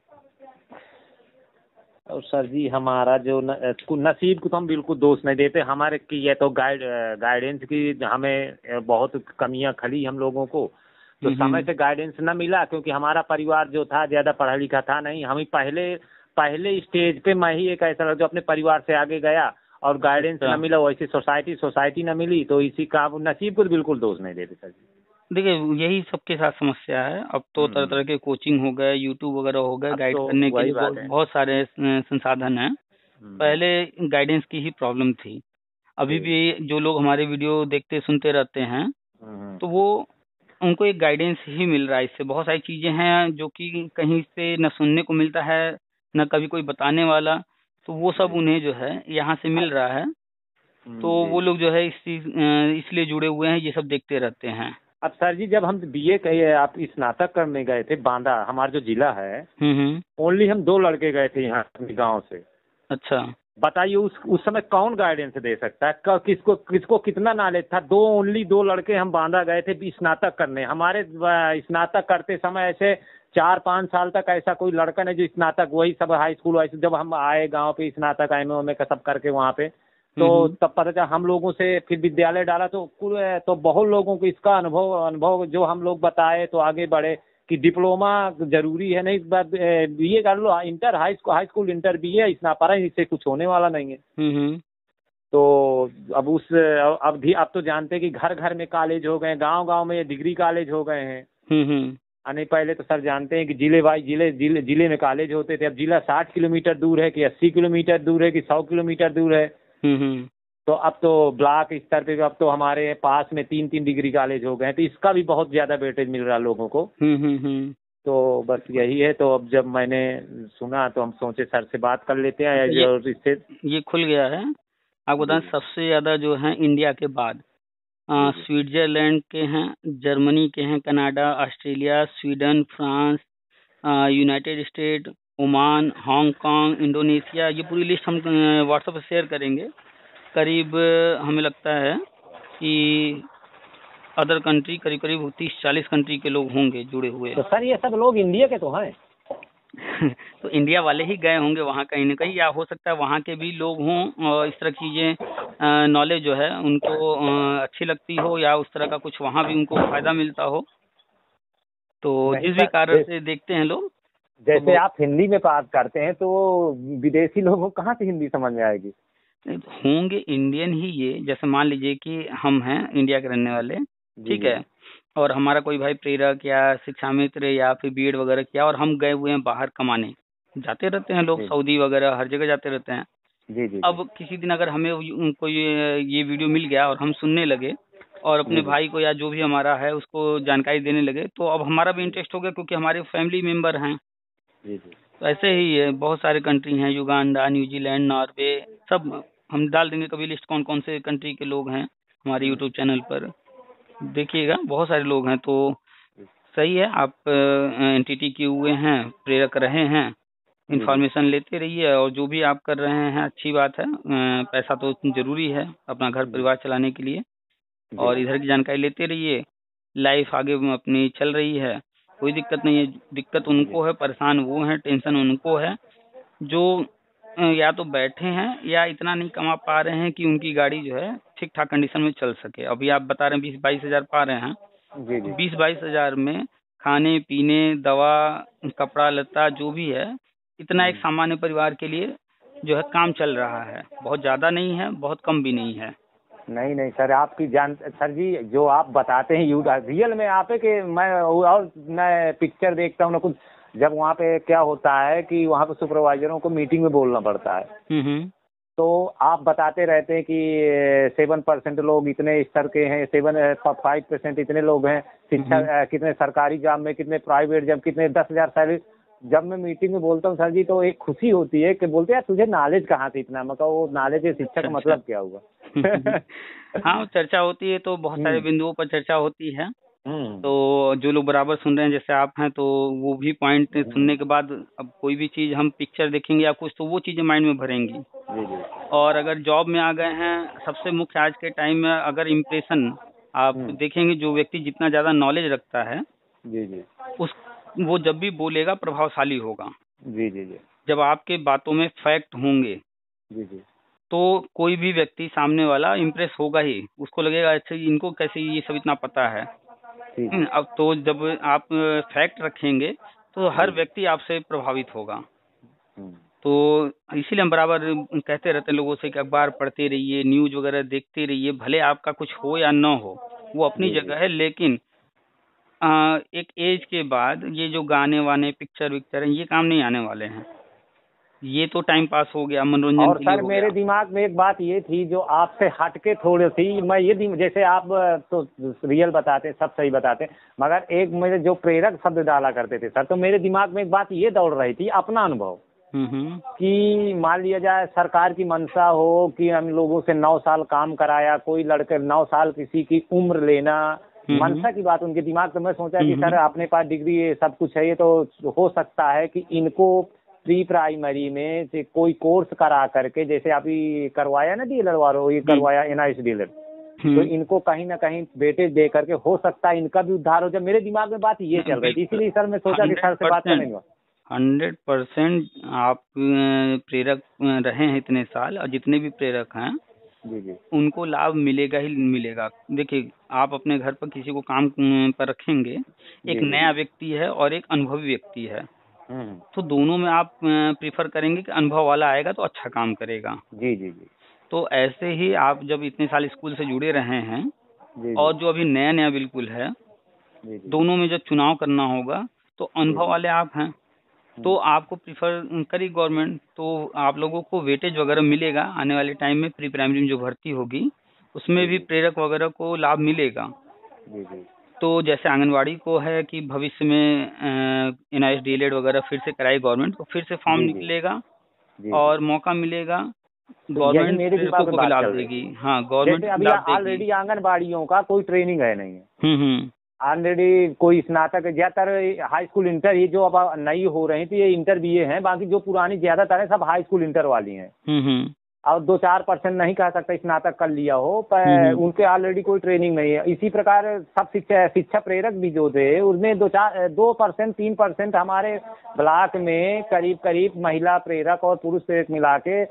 और सर जी, हमारा जो नसीब को तो हम बिल्कुल दोष नहीं देते, हमारे की ये तो गाइडेंस की हमें बहुत कमियां खली हम लोगों को, तो समय हम्म। से गाइडेंस न मिला, क्योंकि हमारा परिवार जो था ज़्यादा पढ़ा लिखा था नहीं, हम ही पहले पहले स्टेज पे मैं ही एक ऐसा लड़का जो अपने परिवार से आगे गया, और गाइडेंस अच्छा, न मिला, वैसे सोसाइटी न मिली, तो इसी का नसीब को तो बिल्कुल दोष नहीं देते सर जी। देखिए यही सबके साथ समस्या है। अब तो तरह तरह हम्म। के कोचिंग हो गए, यूट्यूब वगैरह हो गए, अब गाइड तो करने के वही लिए बात बहुत है। बहुत सारे संसाधन हैं। हम्म। पहले गाइडेंस की ही प्रॉब्लम थी। अभी जी। भी जो लोग हमारे वीडियो देखते सुनते रहते हैं, हम्म। तो वो उनको एक गाइडेंस ही मिल रहा है। इससे बहुत सारी चीजें हैं जो कि कहीं से न सुनने को मिलता है, न कभी कोई बताने वाला, तो वो सब जी। उन्हें जो है यहाँ से मिल रहा है। तो जी। वो लोग जो है इसलिए जुड़े हुए हैं, ये सब देखते रहते हैं। अब सर जी, जब हम बीए कहे आप स्नातक करने गए थे बांदा, हमारा जो जिला है, हम्म। ओनली हम 2 लड़के गए थे यहाँ अपने गांव से। अच्छा। बताइए उस समय कौन गाइडेंस दे सकता है, किसको किसको कितना नॉलेज था। ओनली 2 लड़के हम बांदा गए थे स्नातक करने। हमारे स्नातक करते समय ऐसे 4-5 साल तक ऐसा कोई लड़का नहीं जो स्नातक, वही सब हाई स्कूल वैसे, जब हम आए गांव पे स्नातक एमए का सब करके वहाँ पे, तो हम्म। तब पता चला हम लोगों से फिर विद्यालय डाला, तो तो बहुत लोगों को इसका अनुभव जो हम लोग बताए, तो आगे बढ़े कि डिप्लोमा जरूरी है, नहीं बीए कर लो, inter high school inter BA इतना पढ़ा, इससे कुछ होने वाला नहीं है। हम्म। तो अब अब तो जानते हैं कि घर घर में कॉलेज हो गए, गांव गांव में डिग्री कॉलेज हो गए हैं। हम्म। नहीं, पहले तो सर जानते हैं कि जिले वाई जिले में कॉलेज होते थे, अब जिला 60 किलोमीटर दूर है कि 80 किलोमीटर दूर है कि 100 किलोमीटर दूर है। हम्म। तो अब तो ब्लॉक स्तर पे अब तो हमारे पास में 3-3 डिग्री कॉलेज हो गए हैं, तो इसका भी बहुत ज्यादा वेटेज मिल रहा है लोगों को। हम्म। तो बस यही है। तो अब जब मैंने सुना तो हम सोचे सर से बात कर लेते हैं, अच्छा, जो इससे। ये खुल गया है। आपको जी बताएं जी सबसे ज्यादा जो है इंडिया के बाद जी जी स्विट्जरलैंड के हैं, जर्मनी के हैं, Canada, Australia, Sweden, France, United state, Oman, Hong Kong, Indonesia, ये पूरी लिस्ट हम व्हाट्सएप पे शेयर करेंगे। करीब हमें लगता है कि अदर कंट्री करीब करीब 30-40 कंट्री के लोग होंगे जुड़े हुए। तो सर, ये सब लोग इंडिया के तो हैं। तो इंडिया वाले ही गए होंगे वहाँ कहीं ना कहीं, या हो सकता है वहाँ के भी लोग हों और इस तरह की चीजें नॉलेज जो है उनको अच्छी लगती हो, या उस तरह का कुछ वहाँ भी उनको फायदा मिलता हो। तो नहीं जिस भी सर, कारण से देखते हैं लोग, तो जैसे वो आप हिंदी में बात करते हैं, तो विदेशी लोगों को कहाँ से हिंदी समझ में आएगी। होंगे इंडियन ही। ये जैसे मान लीजिए कि हम हैं इंडिया के रहने वाले, जी ठीक जी है, और हमारा कोई भाई प्रेरक या शिक्षा मित्र या फिर बीएड वगैरह किया, और हम गए हुए हैं बाहर कमाने, जाते रहते हैं लोग जी सऊदी वगैरह हर जगह जाते रहते हैं। जी जी अब किसी दिन अगर हमें कोई ये वीडियो मिल गया और हम सुनने लगे और अपने जी भाई को या जो भी हमारा है उसको जानकारी देने लगे, तो अब हमारा भी इंटरेस्ट हो गया क्योंकि हमारे फैमिली मेंबर हैं। जी जी तो ऐसे ही है, बहुत सारे कंट्री हैं, युगांडा, न्यूजीलैंड, नॉर्वे, सब हम डाल देंगे कभी लिस्ट कौन कौन से कंट्री के लोग हैं हमारे यूट्यूब चैनल पर, देखिएगा बहुत सारे लोग हैं। तो सही है, आप एनटीटी किए हुए हैं, प्रेरक रहे हैं, जी जी इन्फॉर्मेशन लेते रहिए और जो भी आप कर रहे हैं अच्छी बात है। पैसा तो जरूरी है अपना घर जी परिवार चलाने के लिए, जी और इधर की जानकारी लेते रहिए। लाइफ आगे अपनी चल रही है, कोई दिक्कत नहीं है। दिक्कत जी उनको है, परेशान वो है, टेंशन उनको है जो या तो बैठे हैं या इतना नहीं कमा पा रहे हैं कि उनकी गाड़ी जो है ठीक ठाक कंडीशन में चल सके। अभी आप बता रहे हैं 20-22 हजार पा रहे हैं, जी जी 20-22 हजार में खाने पीने, दवा, कपड़ा लत्ता जो भी है, इतना एक सामान्य परिवार के लिए जो है काम चल रहा है। बहुत ज्यादा नहीं है, बहुत कम भी नहीं है। नहीं नहीं सर, आपकी जान सर जी जो आप बताते हैं यू रियल में आप है कि मैं पिक्चर देखता हूँ ना कुछ, जब वहाँ पे क्या होता है कि वहाँ पे सुपरवाइजरों को मीटिंग में बोलना पड़ता है, हम्म। तो आप बताते रहते हैं कि 7% लोग इतने स्तर के हैं, 5% इतने लोग हैं शिक्षा, कितने सरकारी जॉब में, कितने प्राइवेट जॉब, कितने 10,000 सैलरी। जब मैं मीटिंग में बोलता हूँ सर जी तो एक खुशी होती है कि बोलते हैं यार तुझे नॉलेज कहाँ से इतना, मतलब वो नॉलेज है शिक्षा का अच्छा मतलब क्या हुआ। हाँ, चर्चा होती है तो बहुत सारे हम्म बिंदुओं पर चर्चा होती है। हम्म तो जो लोग बराबर सुन रहे हैं जैसे आप हैं, तो वो भी पॉइंट हम्म, सुनने के बाद अब कोई भी चीज हम पिक्चर देखेंगे या कुछ, तो वो चीजें माइंड में भरेंगी। जी जी और अगर जॉब में आ गए हैं, सबसे मुख्य आज के टाइम में अगर इम्प्रेशन आप हम्म देखेंगे, जो व्यक्ति जितना ज्यादा नॉलेज रखता है जी जी उस वो जब भी बोलेगा प्रभावशाली होगा। जी जी जी जब आपके बातों में फैक्ट होंगे जी जी तो कोई भी व्यक्ति सामने वाला इम्प्रेस होगा ही, उसको लगेगा अच्छा इनको कैसे ये सब इतना पता है। जी जी अब तो जब आप फैक्ट रखेंगे तो हर जी जी व्यक्ति आपसे प्रभावित होगा। हम्म तो इसीलिए हम बराबर कहते रहते हैं लोगों से कि अखबार पढ़ते रहिए, न्यूज वगैरह देखते रहिए, भले आपका कुछ हो या ना हो, वो अपनी जी जी जगह है। लेकिन एक एज के बाद ये जो गाने वाने, पिक्चर विक्चर हैं, ये काम नहीं आने वाले हैं। ये तो टाइम पास हो गया, मनोरंजन और के लिए सर हो मेरे गया। दिमाग में एक बात ये थी जो आपसे हटके थोड़ी सी, मैं ये जैसे आप तो रियल बताते सब सही बताते, मगर एक मेरे जो प्रेरक शब्द डाला करते थे सर, तो मेरे दिमाग में एक बात ये दौड़ रही थी, अपना अनुभव हम्म। कि मान लिया जाए सरकार की मंशा हो कि हम लोगों से 9 साल काम कराया, कोई लड़के 9 साल किसी की उम्र लेना, हम्म। मंशा की बात उनके दिमाग में। मैं सोचा कि हम्म। सर अपने पास डिग्री ये सब कुछ है, ये तो हो सकता है कि इनको प्री प्राइमरी में से कोई कोर्स करा करके, जैसे अभी करवाया ना डीलर वालों, ये करवाया NIS डीलर, तो इनको कहीं ना कहीं बेटे दे करके हो सकता है इनका भी उद्धार हो जाए। मेरे दिमाग में बात ये चल रही थी, बिल्कुल इसीलिए सर मैं सोचा कि सर से बात 100%, करेंगे। 100% आप प्रेरक रहे हैं इतने साल, और जितने भी प्रेरक हैं जी जी उनको लाभ मिलेगा ही मिलेगा। देखिए, आप अपने घर पर किसी को काम पर रखेंगे, एक जी जी नया व्यक्ति है और एक अनुभवी व्यक्ति है, हम्म तो दोनों में आप प्रीफर करेंगे कि अनुभव वाला आएगा तो अच्छा काम करेगा। जी जी जी तो ऐसे ही आप जब इतने साल स्कूल से जुड़े रहे हैं जी जी और जो अभी नया नया बिल्कुल है, जी जी दोनों में जब चुनाव करना होगा तो जी अनुभव जी वाले आप हैं, तो आपको प्रीफर करी गवर्नमेंट, तो आप लोगों को वेटेज वगैरह मिलेगा आने वाले टाइम में। प्री प्राइमरी में जो भर्ती होगी उसमें जी भी जी प्रेरक वगैरह को लाभ मिलेगा। जी जी तो जैसे आंगनवाड़ी को है कि भविष्य में NIS DLED वगैरह फिर से कराई गवर्नमेंट, तो फिर से फॉर्म जी जी निकलेगा जी जी और मौका मिलेगा। तो यही गवर्नमेंट मेरे प्रेरकों दिमाग में को भी बात लाभ चल रही देगी। थी। हाँ, गवर्नमेंट जैसे भी अभी लाभ देगी। ऑलरेडी आंगनबाड़ियों का कोई ट्रेनिंग है नहीं है, हम्म। ऑलरेडी कोई स्नातक, ज्यादातर हाई स्कूल इंटर, ये जो अब नई हो रही थी ये इंटर BA हैं, बाकी जो पुरानी ज्यादातर है सब हाई स्कूल इंटर वाली हैं। हम्म। और 2-4% नहीं कह सकता स्नातक कर लिया हो, पर हम्म। उनके ऑलरेडी कोई ट्रेनिंग नहीं है। इसी प्रकार सब शिक्षा प्रेरक भी जो थे उसमें 2% 3% हमारे ब्लॉक में करीब करीब महिला प्रेरक और पुरुष प्रेरक मिला के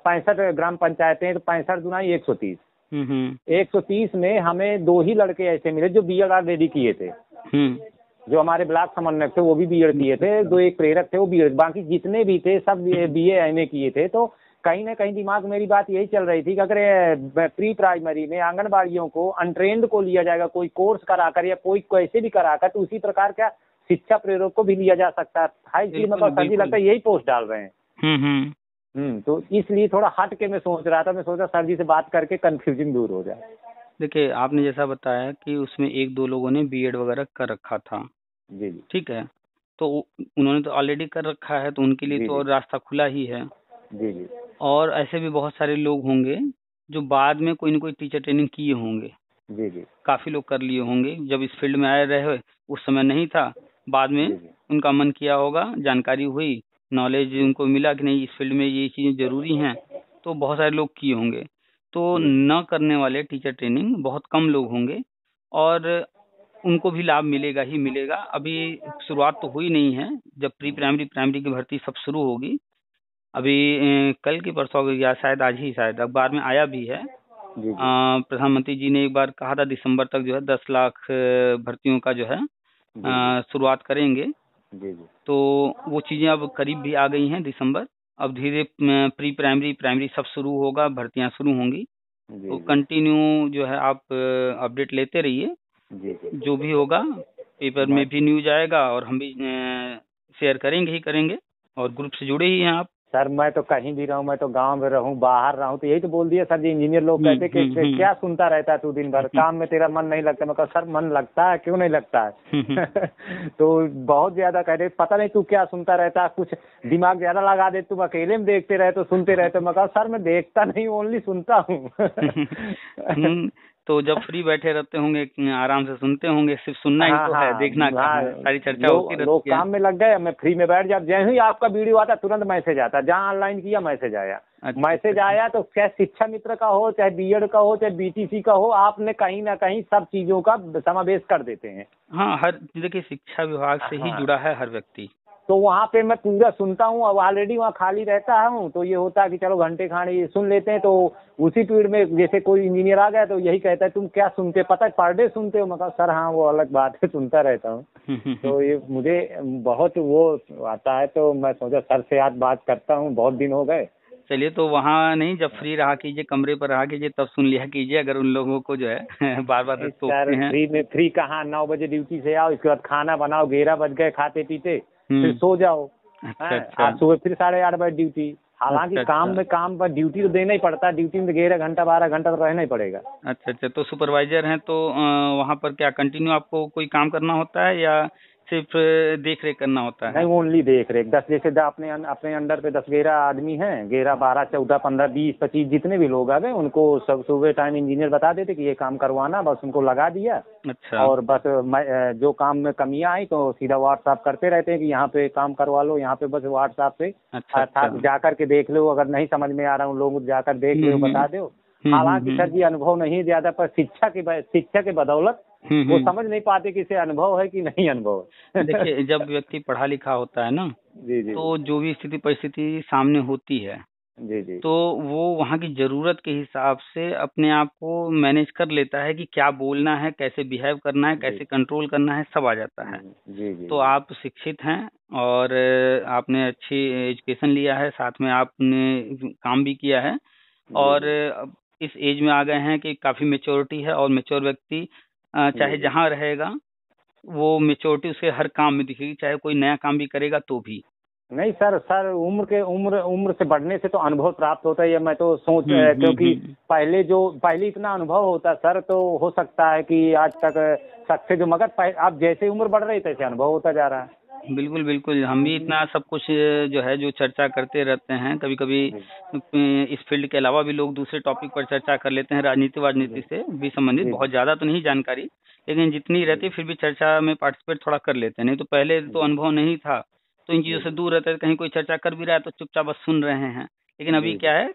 65 ग्राम पंचायतें, तो 65 दूना 130, हम्म। 130 में हमें 2 ही लड़के ऐसे मिले जो BEd ऑलरेडी किए थे। हम्म। जो हमारे ब्लॉक समन्वयक थे वो भी BEd किए थे, 2 एक प्रेरक थे वो BEd, बाकी जितने भी थे सब BA MA किए थे। तो कहीं ना कहीं दिमाग में मेरी बात यही चल रही थी कि अगर प्री प्राइमरी में आंगनबाड़ियों को अनट्रेंड को लिया जाएगा, कोई कोर्स कराकर या कोई कैसे भी कराकर, तो उसी प्रकार का शिक्षा प्रेरक को भी लिया जा सकता है। हाई स्कूल में बिल्कुल सर जी लगता बिल्कुल। है यही पोस्ट डाल रहे हैं। हम्म। तो इसलिए थोड़ा हट के मैं सोच रहा था, मैं सोचा सर जी से बात करके कंफ्यूजन दूर हो जाए। देखिए, आपने जैसा बताया कि उसमें 1-2 लोगों ने बीएड वगैरह कर रखा था, जी जी ठीक है? तो उन्होंने तो ऑलरेडी कर रखा है, तो उनके लिए जी तो जी और रास्ता खुला ही है। जी जी और ऐसे भी बहुत सारे लोग होंगे जो बाद में कोई न कोई टीचर ट्रेनिंग किए होंगे। जी जी काफ़ी लोग कर लिए होंगे, जब इस फील्ड में आए रहे उस समय नहीं था, बाद में जी जी उनका मन किया होगा, जानकारी हुई, नॉलेज उनको मिला कि नहीं इस फील्ड में ये चीज़ें ज़रूरी हैं, तो बहुत सारे लोग किए होंगे। तो जी न करने वाले टीचर ट्रेनिंग बहुत कम लोग होंगे और उनको भी लाभ मिलेगा ही मिलेगा। अभी शुरुआत तो हुई नहीं है, जब प्री प्राइमरी, प्राइमरी की भर्ती सब शुरू होगी। अभी कल की परसों या शायद आज ही शायद अखबार में आया भी है। जी जी प्रधानमंत्री जी ने एक बार कहा था दिसंबर तक जो है 10 लाख भर्तियों का जो है जी जी शुरुआत करेंगे। जी जी तो वो चीज़ें अब करीब भी आ गई हैं दिसंबर। अब धीरे प्री प्राइमरी, प्राइमरी सब शुरू होगा, भर्तियां शुरू होंगी। जी तो जी कंटिन्यू जो है आप अपडेट लेते रहिए, जी जी जो भी होगा पेपर मैं में भी न्यूज आएगा और हम भी शेयर करेंगे ही करेंगे। और ग्रुप से जुड़े ही हैं आप। सर, मैं तो कहीं भी रहूं, मैं तो गांव में रहूं, बाहर रहूं, तो यही तो बोल दिया सर जी। इंजीनियर लोग कहते कि क्या सुनता रहता है तू दिन भर, काम में तेरा मन नहीं लगता। मैं कहा सर मन लगता है, क्यों नहीं लगता है। तो बहुत ज्यादा कह रहे पता नहीं तू क्या सुनता रहता है, कुछ दिमाग ज्यादा लगा दे, तुम अकेले में देखते रहे तो सुनते रहते। मैं कहा सर मैं देखता नहीं, ओनली सुनता हूँ। तो जब फ्री बैठे रहते होंगे आराम से सुनते होंगे, सिर्फ सुनना ही हाँ तो है, हाँ देखना कहाँ है, सारी चर्चा होती लोग रहती है। काम में लग गए, मैं फ्री में बैठ जा, जैसे ही आपका वीडियो आता तुरंत मैसेज आता, जहाँ ऑनलाइन किया मैसेज आया। अच्छा, मैसेज अच्छा। आया तो चाहे शिक्षा मित्र का हो, चाहे बीएड का हो, चाहे बीटीसी का हो, आपने कहीं ना कहीं सब चीजों का समावेश कर देते हैं। हाँ, हर देखिए शिक्षा विभाग से ही हाँ, जुड़ा है हर व्यक्ति। तो वहाँ पे मैं पूरा सुनता हूँ। अब ऑलरेडी वहाँ खाली रहता हूँ, तो ये होता है कि चलो घंटे खानी सुन लेते हैं। तो उसी पीरियड में जैसे कोई इंजीनियर आ गया तो यही कहता है तुम क्या सुनते, पता है पर डे सुनते हो। मैं कहा सर हाँ वो अलग बात है, सुनता रहता हूँ। तो ये मुझे बहुत वो आता है, तो मैं सोचा सर से आज बात करता हूँ, बहुत दिन हो गए। चलिए, तो वहाँ नहीं, जब फ्री रहा कीजिए, कमरे पर रहा कीजिए, तब सुन लिया कीजिए। अगर उन लोगों को जो है बार बार टोकते सर हैं। फ्री कहाँ, 9 बजे ड्यूटी से आओ, इसके बाद खाना बनाओ, 11 बज गए खाते पीते, फिर सो जाओ। अच्छा, अच्छा। आज सुबह फिर 8:30 बजे ड्यूटी। हालांकि अच्छा, अच्छा। काम पर ड्यूटी तो देना ही पड़ता है, ड्यूटी में 11 घंटा 12 घंटा तो रहना ही पड़ेगा। अच्छा, अच्छा। तो सुपरवाइजर हैं तो वहाँ पर क्या कंटिन्यू आपको कोई काम करना होता है या सिर्फ देख रेख करना होता है? नहीं, ओनली देख रेख। 10 जैसे अपने अंडर पे 10-11 आदमी हैं, 11 12 14 15 20 25 जितने भी लोग आ गए उनको सब सुबह टाइम इंजीनियर बता देते कि ये काम करवाना, बस उनको लगा दिया। अच्छा। और बस जो काम में कमियां आई तो सीधा व्हाट्सएप करते रहते हैं कि यहाँ पे काम करवा लो, यहाँ पे बस व्हाट्सएप पे अच्छा, अच्छा। जाकर के देख लो, अगर नहीं समझ में आ रहा हूँ लोग जाकर देख लो, बता दो। हालांकि सर जी अनुभव नहीं है ज्यादा, पर शिक्षा के बदौलत वो समझ नहीं पाते कि इसे अनुभव है कि नहीं अनुभव है। देखिए, जब व्यक्ति पढ़ा लिखा होता है ना, जी जी तो जो भी स्थिति परिस्थिति सामने होती है, जी जी तो वो वहाँ की ज़रूरत के हिसाब से अपने आप को मैनेज कर लेता है कि क्या बोलना है, कैसे बिहेव करना है, कैसे कंट्रोल करना है, सब आ जाता है। जी जी तो आप शिक्षित हैं और आपने अच्छी एजुकेशन लिया है, साथ में आपने काम भी किया है और अब इस एज में आ गए हैं कि काफ़ी मैच्योरिटी है और मैच्योर व्यक्ति चाहे जहाँ रहेगा, वो मैच्योरिटी उसे हर काम में दिखेगी, चाहे कोई नया काम भी करेगा तो भी। नहीं सर उम्र से बढ़ने से तो अनुभव प्राप्त होता है, ये मैं तो क्योंकि पहले इतना अनुभव होता सर, तो हो सकता है कि आज तक सक्सेस जो, मगर आप जैसे उम्र बढ़ रही तैसे अनुभव होता जा रहा है। बिल्कुल, बिल्कुल। हम भी इतना सब कुछ जो है जो चर्चा करते रहते हैं, कभी-कभी इस फील्ड के अलावा भी लोग दूसरे टॉपिक पर चर्चा कर लेते हैं, राजनीति से भी संबंधित। बहुत ज़्यादा तो नहीं जानकारी, लेकिन जितनी रहती है फिर भी चर्चा में पार्टिसिपेट थोड़ा कर लेते हैं। नहीं तो पहले तो अनुभव नहीं था, तो इन चीज़ों से दूर रहते थे। कहीं कोई चर्चा कर भी रहा है तो चुपचाप बस सुन रहे हैं। लेकिन अभी क्या है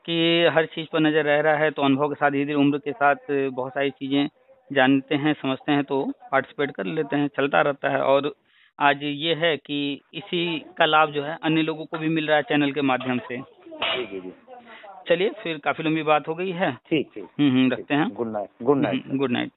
कि हर चीज़ पर नज़र रह रहा है, तो अनुभव के साथ धीरे-धीरे उम्र के साथ बहुत सारी चीज़ें जानते हैं, समझते हैं, तो पार्टिसिपेट कर लेते हैं, चलता रहता है। और आज ये है कि इसी का लाभ जो है अन्य लोगों को भी मिल रहा है चैनल के माध्यम से। चलिए, फिर काफ़ी लंबी बात हो गई है। ठीक रखते हैं। Good night. Good night.